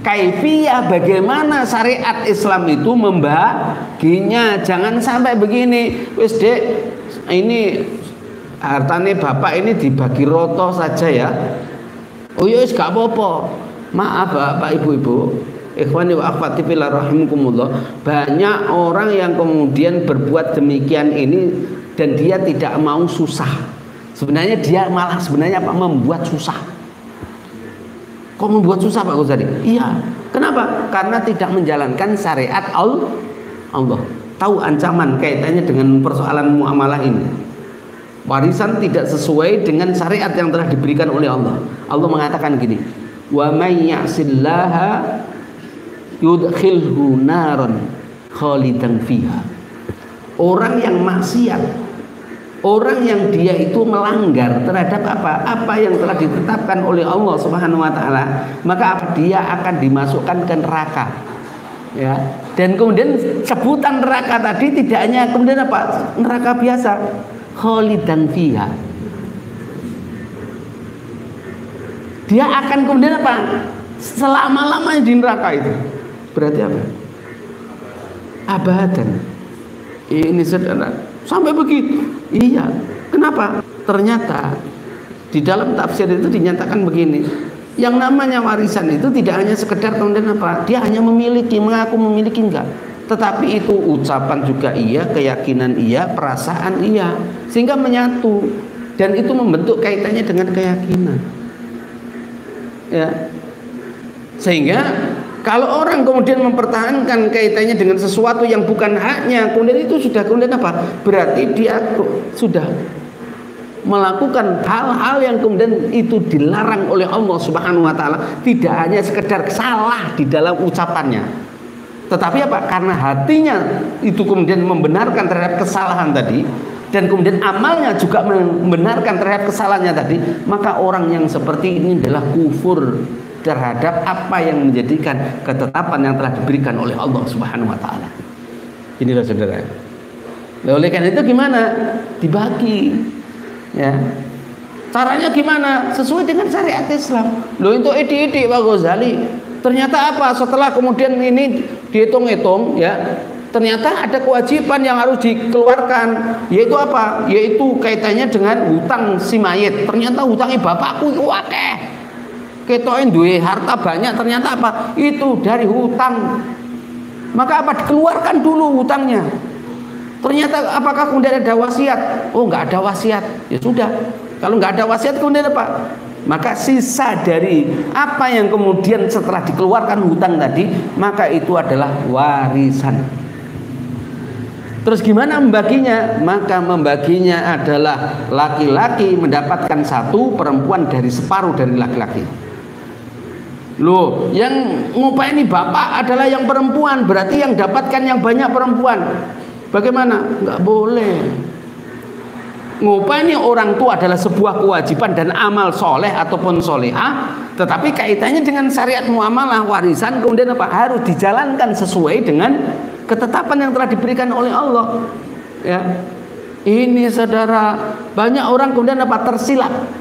kaifiyah bagaimana syariat Islam itu membaginya. Jangan sampai begini, wis dek, ini hartane bapak ini dibagi roto saja ya. Oh ya wis gak apa-apa. Maaf Bapak Ibu-ibu, ikhwani wa akhwati fillah rahimakumullah, banyak orang yang kemudian berbuat demikian ini dan dia tidak mau susah. Sebenarnya dia malah sebenarnya apa? Membuat susah. Kok membuat susah Pak Ghazali? Iya. Kenapa? Karena tidak menjalankan syariat Allah. Tahu ancaman kaitannya dengan persoalan muamalah ini. Warisan tidak sesuai dengan syariat yang telah diberikan oleh Allah. Allah mengatakan gini, wa may ya'sillaha yudkhilhu naran khalidan fiha. Orang yang maksiat, orang yang dia itu melanggar terhadap apa yang telah ditetapkan oleh Allah Subhanahu wa taala, maka dia akan dimasukkan ke neraka. Ya. Dan kemudian sebutan neraka tadi tidak hanya kemudian apa? Neraka biasa, khalidan fiha. Dia akan kemudian apa? Selama-lamanya di neraka itu. Berarti apa? Abadan. Ini saudara, sampai begitu. Iya. Kenapa? Ternyata di dalam tafsir itu dinyatakan begini. Yang namanya warisan itu tidak hanya sekedar kemudian apa? Dia hanya memiliki, mengaku memiliki, enggak. Tetapi itu ucapan juga iya, keyakinan iya, perasaan iya, sehingga menyatu dan itu membentuk kaitannya dengan keyakinan. Ya. Sehingga kalau orang kemudian mempertahankan kaitannya dengan sesuatu yang bukan haknya, kemudian itu sudah kemudian apa? Berarti dia sudah melakukan hal-hal yang kemudian itu dilarang oleh Allah Subhanahu wa taala, tidak hanya sekedar salah di dalam ucapannya, tetapi apa? Karena hatinya itu kemudian membenarkan terhadap kesalahan tadi, dan kemudian amalnya juga membenarkan terhadap kesalahannya tadi, maka orang yang seperti ini adalah kufur terhadap apa yang menjadikan ketetapan yang telah diberikan oleh Allah Subhanahu wa taala. Inilah saudara. Oleh karena itu gimana? Dibagi. Ya, caranya gimana? Sesuai dengan syariat Islam. Loh, itu ide-ide Pak Ghazali. Ternyata apa? Setelah kemudian ini dihitung-hitung, ya, ternyata ada kewajiban yang harus dikeluarkan. Yaitu apa? Yaitu kaitannya dengan hutang si mayit. Ternyata hutangnya bapakku itu akeh. Ketoke duwe harta banyak, ternyata apa? Itu dari hutang. Maka apa? Dikeluarkan dulu hutangnya. Ternyata apakah kemudian ada wasiat? Oh, nggak ada wasiat. Ya sudah. Kalau nggak ada wasiat kemudian apa? Maka sisa dari apa yang kemudian setelah dikeluarkan hutang tadi, maka itu adalah warisan. Terus gimana membaginya? Maka membaginya adalah laki-laki mendapatkan satu, perempuan dari separuh dari laki-laki. Loh, yang ngupaini bapak adalah yang perempuan, berarti yang dapatkan yang banyak perempuan. Bagaimana? Enggak boleh. Ngupani orang tua adalah sebuah kewajiban dan amal soleh ataupun solehah, tetapi kaitannya dengan syariat muamalah warisan kemudian apa? Harus dijalankan sesuai dengan ketetapan yang telah diberikan oleh Allah. Ya, ini saudara, banyak orang kemudian apa? Tersilap,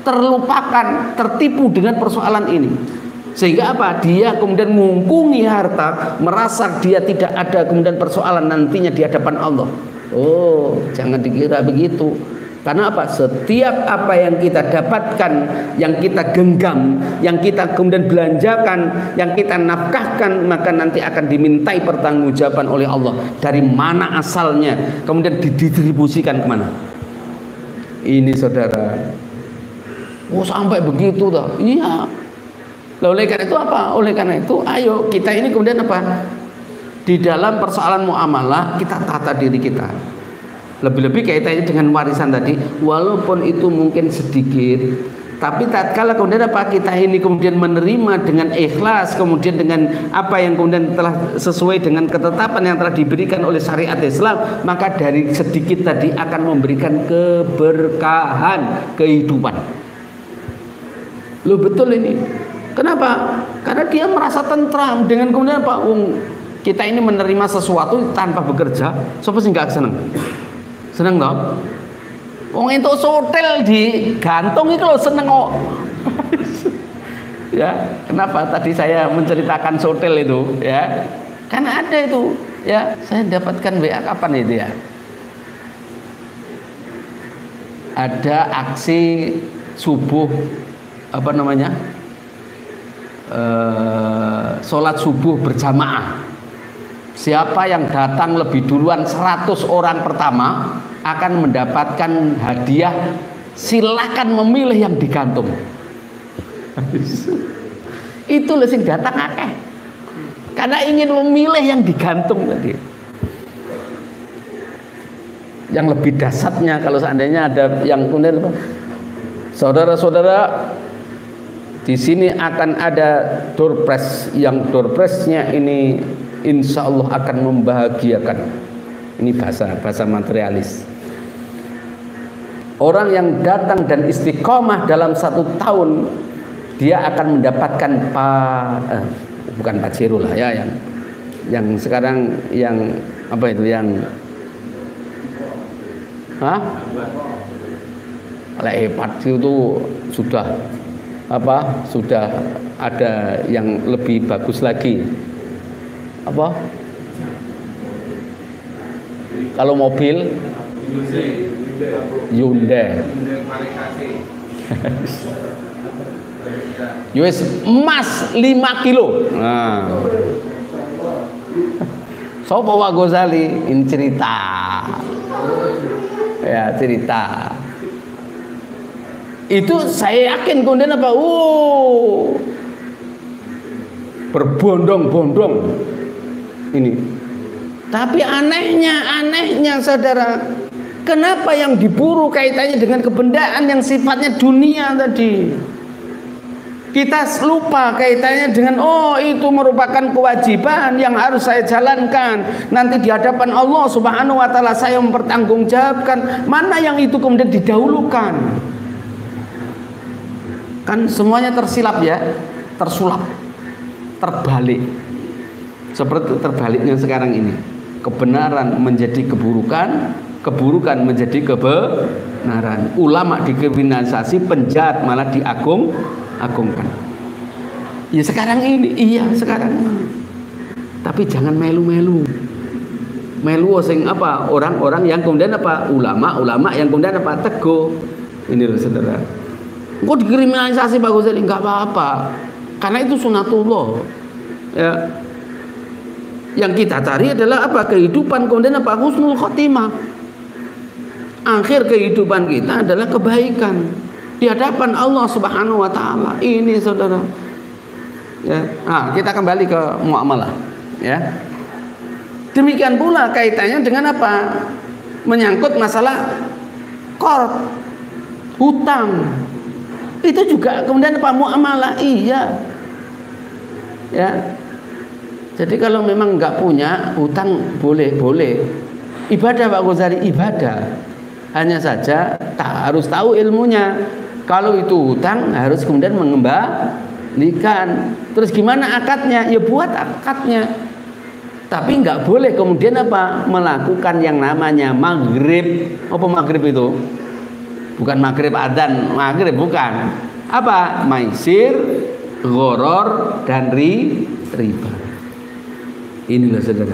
terlupakan, tertipu dengan persoalan ini. Sehingga apa? Dia kemudian mengungkungi harta, merasa dia tidak ada kemudian persoalan nantinya di hadapan Allah. Oh, jangan dikira begitu. Karena apa? Setiap apa yang kita dapatkan, yang kita genggam, yang kita kemudian belanjakan, yang kita nafkahkan, maka nanti akan dimintai pertanggungjawaban oleh Allah. Dari mana asalnya, kemudian didistribusikan kemana? Ini saudara. Oh, sampai begitu toh? Iya. Oleh karena itu apa? Oleh karena itu ayo kita ini kemudian apa? Di dalam persoalan muamalah kita tata diri kita. Lebih-lebih kaitannya dengan warisan tadi, walaupun itu mungkin sedikit, tapi tatkala kemudian apa? Kita ini kemudian menerima dengan ikhlas, kemudian dengan apa yang kemudian telah sesuai dengan ketetapan yang telah diberikan oleh syariat Islam, maka dari sedikit tadi akan memberikan keberkahan kehidupan. Loh, betul ini. Kenapa? Karena dia merasa tentram dengan kemudian apa? Kita ini menerima sesuatu tanpa bekerja. Siapa sih nggak seneng? Seneng toh? Itu hotel digantung itu loh seneng kok. Ya, kenapa tadi saya menceritakan hotel itu? Ya, karena ada itu. Ya, saya dapatkan WA kapan itu ya? Ada aksi subuh apa namanya? Sholat subuh berjamaah. Siapa yang datang lebih duluan 100 orang pertama akan mendapatkan hadiah. Silakan memilih yang digantung. Itu loh sing datang akeh. Karena ingin memilih yang digantung tadi. Yang lebih dasarnya kalau seandainya ada yang kemudian saudara-saudara, di sini akan ada door prize, yang door prize-nya ini insya Allah akan membahagiakan. Ini bahasa materialis. Orang yang datang dan istiqomah dalam 1 tahun, dia akan mendapatkan bukan pajero lah ya, Yang sekarang yang apa itu yang hebat itu sudah sudah ada yang lebih bagus lagi. Kalau mobil Hyundai US emas 5 kilo. Nah. Sopo Pak Ghazali ini cerita. Ya, cerita. Itu saya yakin kemudian berbondong-bondong ini. Tapi anehnya saudara, kenapa yang diburu kaitannya dengan kebendaan yang sifatnya dunia tadi? Kita lupa kaitannya dengan itu merupakan kewajiban yang harus saya jalankan. Nanti di hadapan Allah Subhanahu wa taala saya mempertanggungjawabkan. Mana yang itu kemudian didahulukan? Kan semuanya tersilap ya, tersulap, terbalik. Seperti terbaliknya sekarang ini. Kebenaran menjadi keburukan, keburukan menjadi kebenaran. Ulama dikriminalisasi, penjahat malah diagungkan. Ya sekarang ini, iya sekarang ini. Tapi jangan melu-melu. Melu sing orang-orang yang kemudian ulama-ulama yang kemudian teguh. Ini loh saudara. Kok dikriminalisasi Pak Ghazali? Enggak apa-apa. Karena itu sunatullah. Ya. Yang kita cari adalah kehidupan kemudian husnul khotimah. Akhir kehidupan kita adalah kebaikan di hadapan Allah Subhanahu wa taala. Ini saudara. Ya. Nah, kita kembali ke muamalah, ya. Demikian pula kaitannya dengan menyangkut masalah qard, hutang. Itu juga kemudian muamalah, iya. Ya. Jadi kalau memang nggak punya hutang boleh. Ibadah Pak Ghazali, ibadah. Hanya saja harus tahu ilmunya. Kalau itu hutang harus kemudian mengembalikan. Terus gimana akadnya? Ya buat akadnya. Tapi nggak boleh kemudian melakukan yang namanya maghrib. Apa maghrib itu? Bukan maghrib adzan, maghrib bukan. Maisir, ghoror, dan riba. Inilah saudara.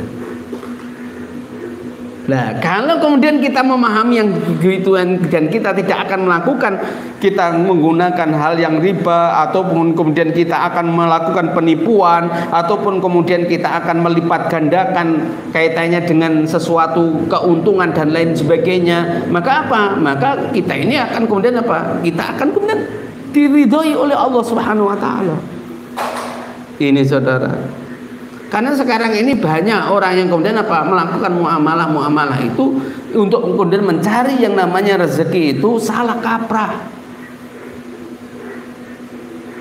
Nah, kalau kemudian kita memahami yang begitu dan kita tidak akan melakukan, kita menggunakan hal yang riba, ataupun kemudian kita akan melakukan penipuan, ataupun kemudian kita akan melipat gandakan kaitannya dengan sesuatu keuntungan dan lain sebagainya, maka Maka kita ini akan kemudian Kita akan kemudian diridhoi oleh Allah Subhanahu wa taala. Ini saudara. Karena sekarang ini banyak orang yang kemudian melakukan muamalah itu untuk kemudian mencari yang namanya rezeki itu salah kaprah.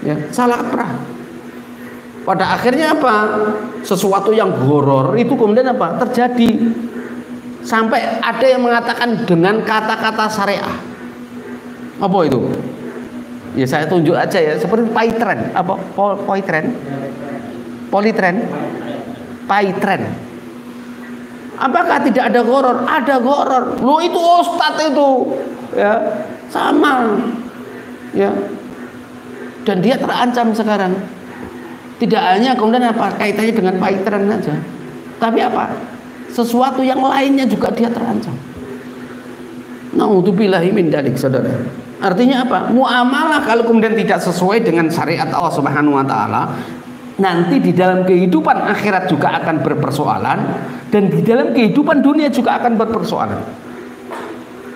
Ya, salah kaprah. Pada akhirnya sesuatu yang horor itu kemudian terjadi. Sampai ada yang mengatakan dengan kata-kata syariah. Apa itu? Ya saya tunjuk aja ya, seperti paitren, paitren. Apakah tidak ada ghoror? Ada ghoror. Lu itu ustadz itu, ya sama, ya. Dan dia terancam sekarang. Tidak hanya kemudian kaitannya dengan paitren saja, tapi sesuatu yang lainnya juga dia terancam. Naudzubillahi min dzalik, saudara. Artinya muamalah kalau kemudian tidak sesuai dengan syariat Allah Subhanahu wa taala, nanti di dalam kehidupan akhirat juga akan berpersoalan, dan di dalam kehidupan dunia juga akan berpersoalan.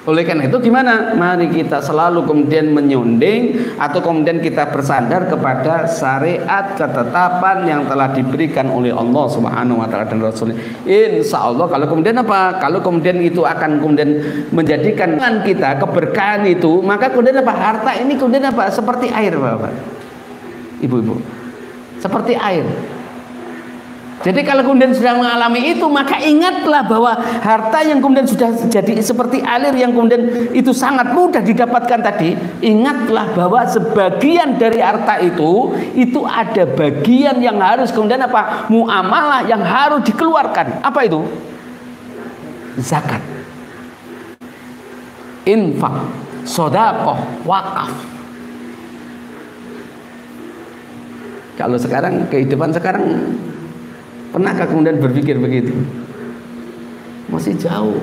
Oleh karena itu gimana? Mari kita selalu kemudian menyonding atau kemudian kita bersandar kepada syariat ketetapan yang telah diberikan oleh Allah Subhanahu wa taala dan Rasulnya. Insya Allah kalau kemudian Kalau kemudian itu akan kemudian menjadikan kita keberkahan itu, maka kemudian harta ini kemudian seperti air, Bapak. Ibu-ibu. Seperti air. Jadi kalau kemudian sudah mengalami itu, maka ingatlah bahwa harta yang kemudian sudah jadi seperti alir yang kemudian itu sangat mudah didapatkan tadi. Ingatlah bahwa sebagian dari harta itu ada bagian yang harus kemudian apa? Muamalah yang harus dikeluarkan. Apa itu? Zakat, infak, sedekah, wakaf. Kalau sekarang, kehidupan sekarang, pernahkah kemudian berpikir begitu? Masih jauh.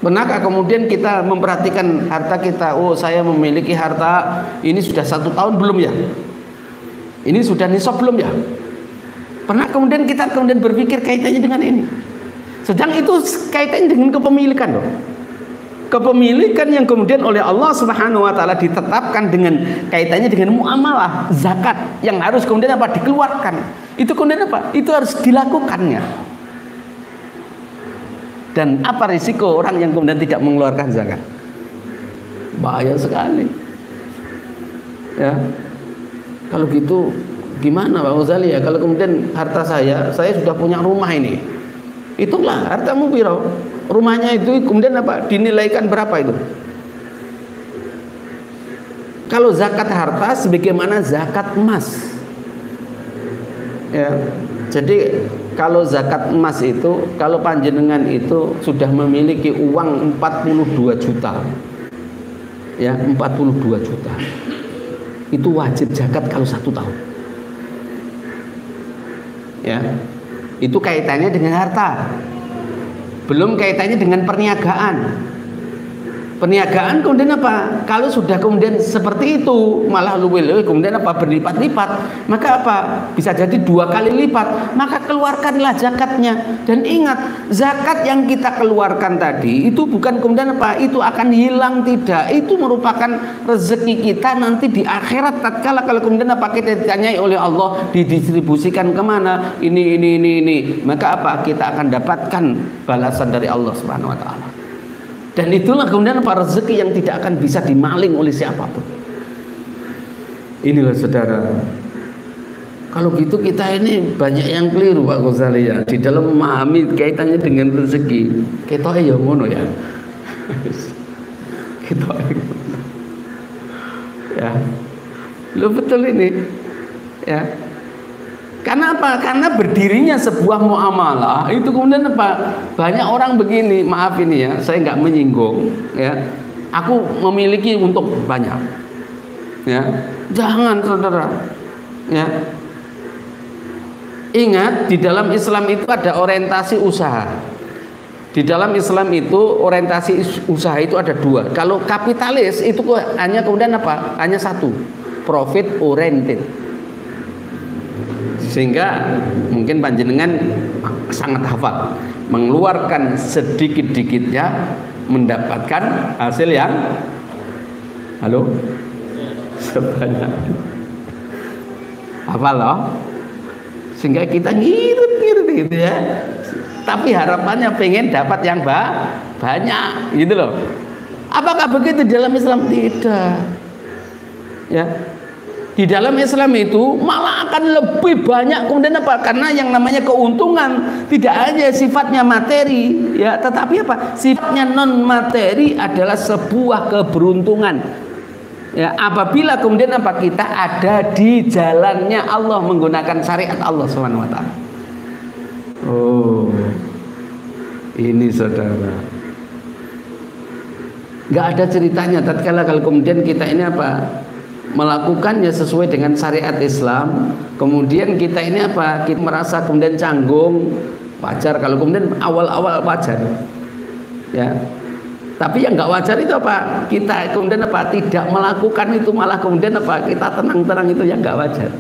Pernahkah kemudian kita memperhatikan harta kita? Oh, saya memiliki harta ini sudah 1 tahun belum ya? Ini sudah nisab belum ya? Pernah kemudian kita berpikir kaitannya dengan ini? Sedang itu kaitannya dengan kepemilikan loh. Kepemilikan yang kemudian oleh Allah Subhanahu wa taala ditetapkan dengan kaitannya dengan muamalah zakat yang harus kemudian apa? Dikeluarkan. Itu kemudian apa? Itu harus dilakukannya. Dan apa risiko orang yang kemudian tidak mengeluarkan zakat? Bahaya sekali. Ya. Kalau gitu gimana Pak Ghazali ya? Kalau kemudian harta saya sudah punya rumah ini. Itulah hartamu biro. Rumahnya itu kemudian apa? Dinilaikan berapa itu? Kalau zakat harta sebagaimana zakat emas. Ya. Jadi kalau zakat emas itu, kalau panjenengan itu sudah memiliki uang 42 juta. Ya, 42 juta. Itu wajib zakat kalau 1 tahun. Ya. Itu kaitannya dengan harta. Belum kaitannya dengan perniagaan. Perniagaan kemudian apa? Kalau sudah kemudian seperti itu, malah luwe-luwe kemudian apa? Berlipat-lipat, maka apa? Bisa jadi 2 kali lipat, maka keluarkanlah zakatnya. Dan ingat, zakat yang kita keluarkan tadi itu bukan kemudian apa? Itu akan hilang, tidak. Itu merupakan rezeki kita nanti di akhirat. Tatkala kalau kemudian apa? Kita ditanyai oleh Allah, didistribusikan kemana? Ini. Maka apa? Kita akan dapatkan balasan dari Allah Subhanahu wa taala. Dan itulah kemudian apa? Rezeki yang tidak akan bisa dimaling oleh siapapun. Inilah saudara. Kalau gitu kita ini banyak yang keliru Pak Ghazali ya, di dalam memahami kaitannya dengan rezeki. Kita ya ngono ya. Kita ya. Lo betul ini. Ya. Karena apa? Karena berdirinya sebuah muamalah itu kemudian apa? Banyak orang begini, maaf ini ya, saya nggak menyinggung, ya. Aku memiliki untuk banyak, ya. Jangan saudara, ya. Ingat di dalam Islam itu ada orientasi usaha. Di dalam Islam itu orientasi usaha itu ada 2. Kalau kapitalis itu hanya kemudian apa? Hanya 1, profit oriented. Sehingga mungkin panjenengan sangat hafal, mengeluarkan sedikit-dikitnya mendapatkan hasil yang sebanyak. Hafal loh. Sehingga kita ngirit gitu ya. Tapi harapannya pengen dapat yang banyak gitu loh. Apakah begitu di dalam Islam? Tidak. Ya. Di dalam Islam itu malah akan lebih banyak kemudian apa? Karena yang namanya keuntungan tidak hanya sifatnya materi, ya, tetapi apa? Sifatnya non materi adalah sebuah keberuntungan. Ya, apabila kemudian apa? Kita ada di jalannya Allah menggunakan syariat Allah Subhanahu wa taala. Oh. Ini saudara. Enggak ada ceritanya tatkala kalau kemudian kita ini apa? Melakukannya sesuai dengan syariat Islam, kemudian kita ini apa? Kita merasa kemudian canggung, wajar kalau kemudian awal-awal wajar, ya. Tapi yang nggak wajar itu apa? Kita kemudian apa? Tidak melakukan itu, malah kemudian apa? Kita tenang-tenang, itu yang nggak wajar.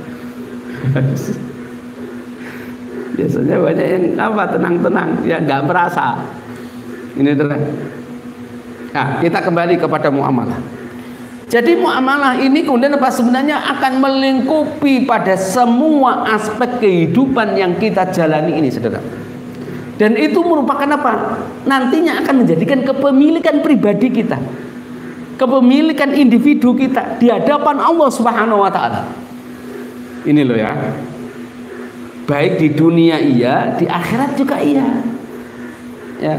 Biasanya banyak yang apa? Tenang-tenang, ya nggak merasa. Ini terang. Nah, kita kembali kepada muamalah. Jadi muamalah ini kemudian apa? Sebenarnya akan melingkupi pada semua aspek kehidupan yang kita jalani ini, saudara. Dan itu merupakan apa? Nantinya akan menjadikan kepemilikan pribadi kita, kepemilikan individu kita di hadapan Allah Subhanahu wa taala. Ini loh ya. Baik di dunia iya, di akhirat juga iya. Ya.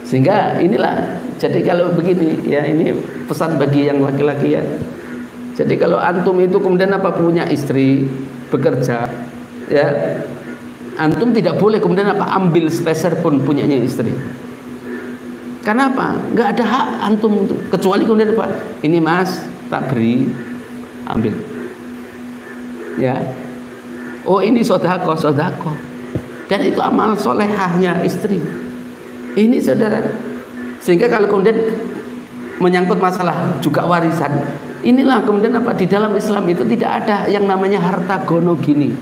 Sehingga inilah, jadi kalau begini ya, ini pesan bagi yang laki-laki ya. Jadi kalau antum itu kemudian punya istri bekerja ya, antum tidak boleh kemudian ambil sepeser pun punyanya istri. Kenapa? Nggak ada hak antum kecuali kemudian ini mas tak beri, ambil. Ya. Oh ini sodako. Dan itu amal solehahnya istri. Ini saudara. Sehingga kalau kemudian menyangkut masalah juga warisan, inilah kemudian di dalam Islam itu tidak ada yang namanya harta gono gini.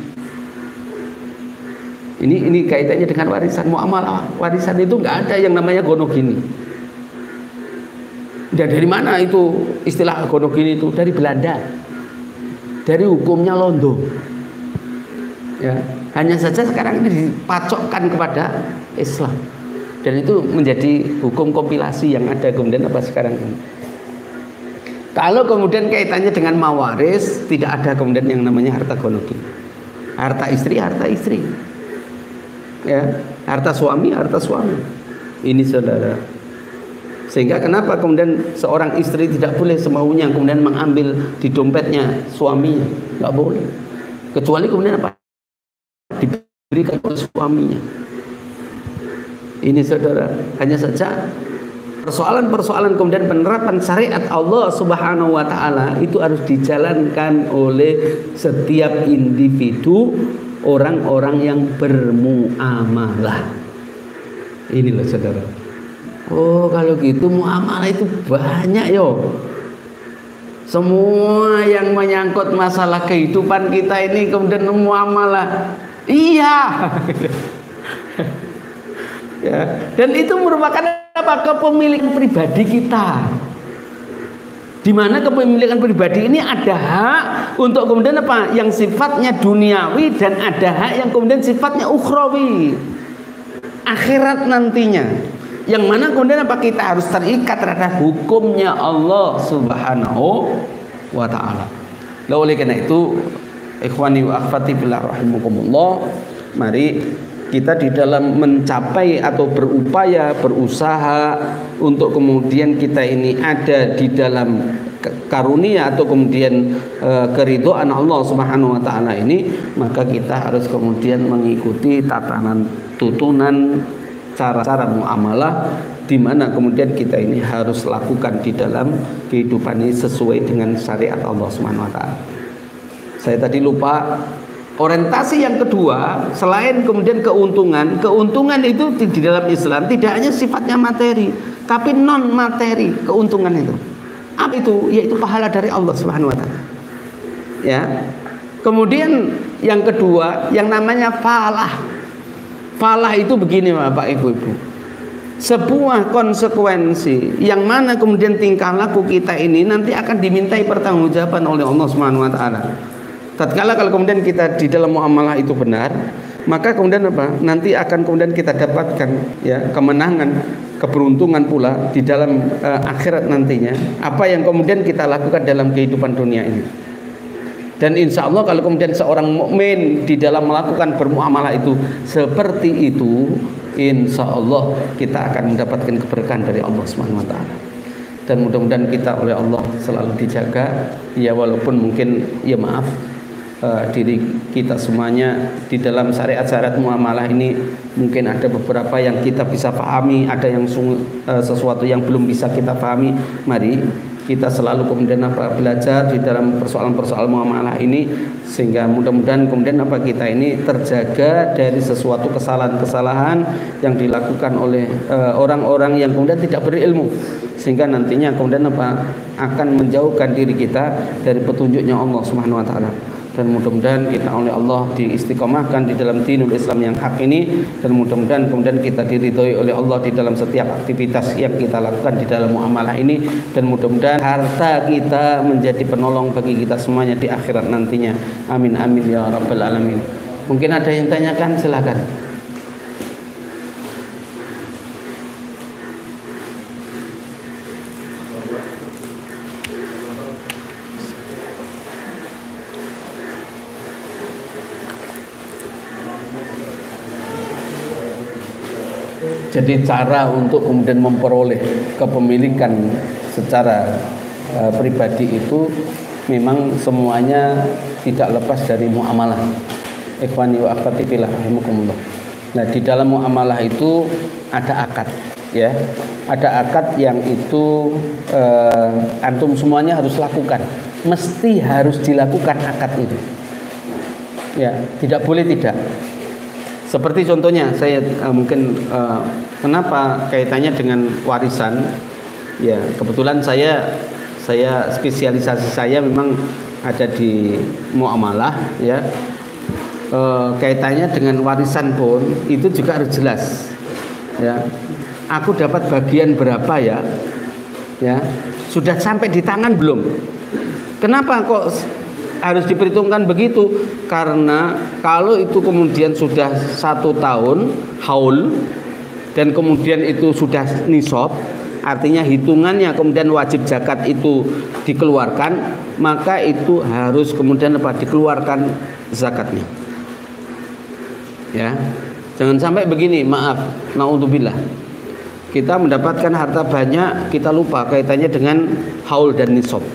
Ini kaitannya dengan warisan, muamalah warisan itu nggak ada yang namanya gono gini. Dan dari mana itu istilah gono gini itu? Dari Belanda. Dari hukumnya Londo. Ya, hanya saja sekarang ini dipacokkan kepada Islam. Dan itu menjadi hukum kompilasi yang ada kemudian sekarang ini. Kalau kemudian kaitannya dengan mawaris, tidak ada kemudian yang namanya harta gono gini. Harta istri. Ya, harta suami. Ini saudara. Sehingga kenapa kemudian seorang istri tidak boleh semaunya kemudian mengambil di dompetnya suaminya, nggak boleh. Kecuali kemudian diberikan oleh suaminya. Ini saudara, hanya saja persoalan-persoalan kemudian penerapan syariat Allah Subhanahu wa taala itu harus dijalankan oleh setiap individu, orang-orang yang bermuamalah. Ini loh saudara. Oh kalau gitu muamalah itu banyak yo. Semua yang menyangkut masalah kehidupan kita ini kemudian muamalah. Iya. Ya, dan itu merupakan kepemilikan pribadi kita. Di mana kepemilikan pribadi ini ada hak untuk kemudian yang sifatnya duniawi dan ada hak yang kemudian sifatnya ukhrawi, akhirat nantinya. Yang mana kemudian kita harus terikat terhadap hukumnya Allah Subhanahu wa taala. Lah oleh karena itu, ikhwani wa akhwati fillah rahimakumullah, mari kita di dalam mencapai atau berupaya berusaha untuk kemudian kita ini ada di dalam karunia atau kemudian keridhaan Allah Subhanahu wa taala ini, maka kita harus kemudian mengikuti tatanan tutunan cara-cara muamalah di mana kemudian kita ini harus lakukan di dalam kehidupan ini sesuai dengan syariat Allah Subhanahu wa taala. Saya tadi lupa. Orientasi yang kedua, selain kemudian keuntungan itu di dalam Islam tidak hanya sifatnya materi, tapi non materi keuntungan itu. Apa itu? Yaitu pahala dari Allah Subhanahu wa taala. Ya. Kemudian yang kedua, yang namanya falah. Falah itu begini Bapak Ibu. Sebuah konsekuensi yang mana kemudian tingkah laku kita ini nanti akan dimintai pertanggungjawaban oleh Allah Subhanahu wa taala. Tatkala kalau kemudian kita di dalam muamalah itu benar, maka kemudian nanti akan kemudian kita dapatkan ya kemenangan, keberuntungan pula di dalam akhirat nantinya. Apa yang kemudian kita lakukan dalam kehidupan dunia ini. Dan insya Allah kalau kemudian seorang mukmin di dalam melakukan bermuamalah itu seperti itu, insya Allah kita akan mendapatkan keberkahan dari Allah Subhanahu wa taala. Dan mudah-mudahan kita oleh Allah selalu dijaga, ya walaupun mungkin ya maaf diri kita semuanya di dalam syariat-syariat muamalah ini mungkin ada beberapa yang kita bisa pahami, ada yang sesuatu yang belum bisa kita pahami. Mari kita selalu kemudian belajar di dalam persoalan-persoalan muamalah ini, sehingga mudah-mudahan kemudian kita ini terjaga dari sesuatu kesalahan-kesalahan yang dilakukan oleh orang-orang yang kemudian tidak berilmu, sehingga nantinya kemudian akan menjauhkan diri kita dari petunjuknya Allah Subhanahu wa taala. Dan mudah-mudahan kita oleh Allah diistiqomahkan di dalam dinul Islam yang hak ini, dan mudah-mudahan kemudian kita diridhoi oleh Allah di dalam setiap aktivitas yang kita lakukan di dalam muamalah ini, dan mudah-mudahan harta kita menjadi penolong bagi kita semuanya di akhirat nantinya. Amin amin ya rabbal alamin. Mungkin ada yang tanyakan, silakan. Jadi cara untuk kemudian memperoleh kepemilikan secara pribadi itu memang semuanya tidak lepas dari muamalah. Ikhwani wa akhwati fillah rahimakumullah. Nah, di dalam muamalah itu ada akad, ya. Ada akad yang itu antum semuanya harus lakukan. Mesti harus dilakukan akad itu. Ya, tidak boleh tidak. Seperti contohnya saya mungkin kenapa kaitannya dengan warisan? Ya, kebetulan saya spesialisasi saya memang ada di muamalah, ya. Kaitannya dengan warisan pun itu juga harus jelas, ya. Aku dapat bagian berapa ya, ya. Sudah sampai di tangan belum? Kenapa kok harus diperhitungkan begitu? Karena kalau itu kemudian sudah 1 tahun haul dan kemudian itu sudah nisab, artinya hitungannya kemudian wajib zakat itu dikeluarkan, maka itu harus kemudian dikeluarkan zakatnya. Ya, jangan sampai begini, maaf, naudzubillah. Kita mendapatkan harta banyak, kita lupa kaitannya dengan haul dan nisab.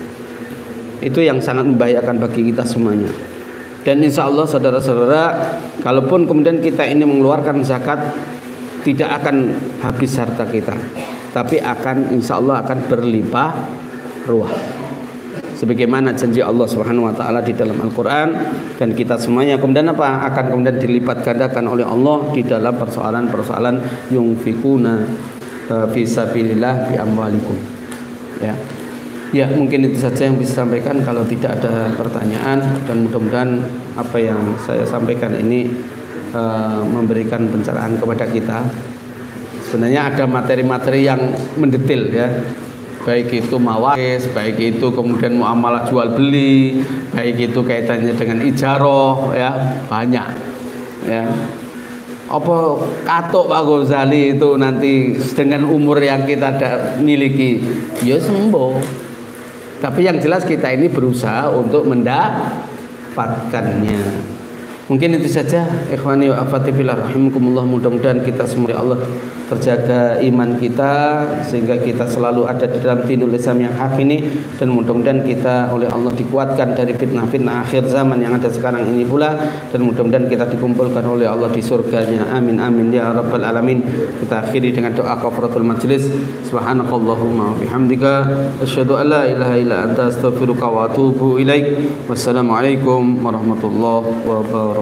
Itu yang sangat membahayakan bagi kita semuanya. Dan insya Allah saudara-saudara, kalaupun kemudian kita ini mengeluarkan zakat, tidak akan habis harta kita, tapi akan insya Allah akan berlimpah ruah. Sebagaimana janji Allah Subhanahu wa taala di dalam Al-Qur'an, dan kita semuanya kemudian akan kemudian dilipat gandakan oleh Allah di dalam persoalan-persoalan yunfikuna fi sabilillah bi amwalikum. Ya. Ya, mungkin itu saja yang bisa sampaikan. Kalau tidak ada pertanyaan, dan mudah-mudahan apa yang saya sampaikan ini memberikan pencerahan kepada kita. Sebenarnya ada materi-materi yang mendetail, ya. Baik itu mawaris, baik itu kemudian muamalah jual beli, baik itu kaitannya dengan ijaroh, ya, banyak, ya. Apa katok Pak Ghazali itu nanti dengan umur yang kita miliki, ya sembuh. Tapi yang jelas kita ini berusaha untuk mendapatkannya. Mungkin itu saja, ikhwani wa akhwati fillah rahimakumullah. Mudah-mudahan kita semua, ya Allah, terjaga iman kita sehingga kita selalu ada di dalam dinul Islam yang hak ini, dan mudah-mudahan kita oleh Allah dikuatkan dari fitnah-fitnah akhir zaman yang ada sekarang ini pula, dan mudah-mudahan kita dikumpulkan oleh Allah di surganya. Amin amin ya rabbal alamin. Kita akhiri dengan doa kafaratul majlis. Subhanakallahumma wa bihamdika asyhadu an la ilaha illa anta astaghfiruka wa atubu ilaik. Wassalamualaikum warahmatullahi wabarakatuh.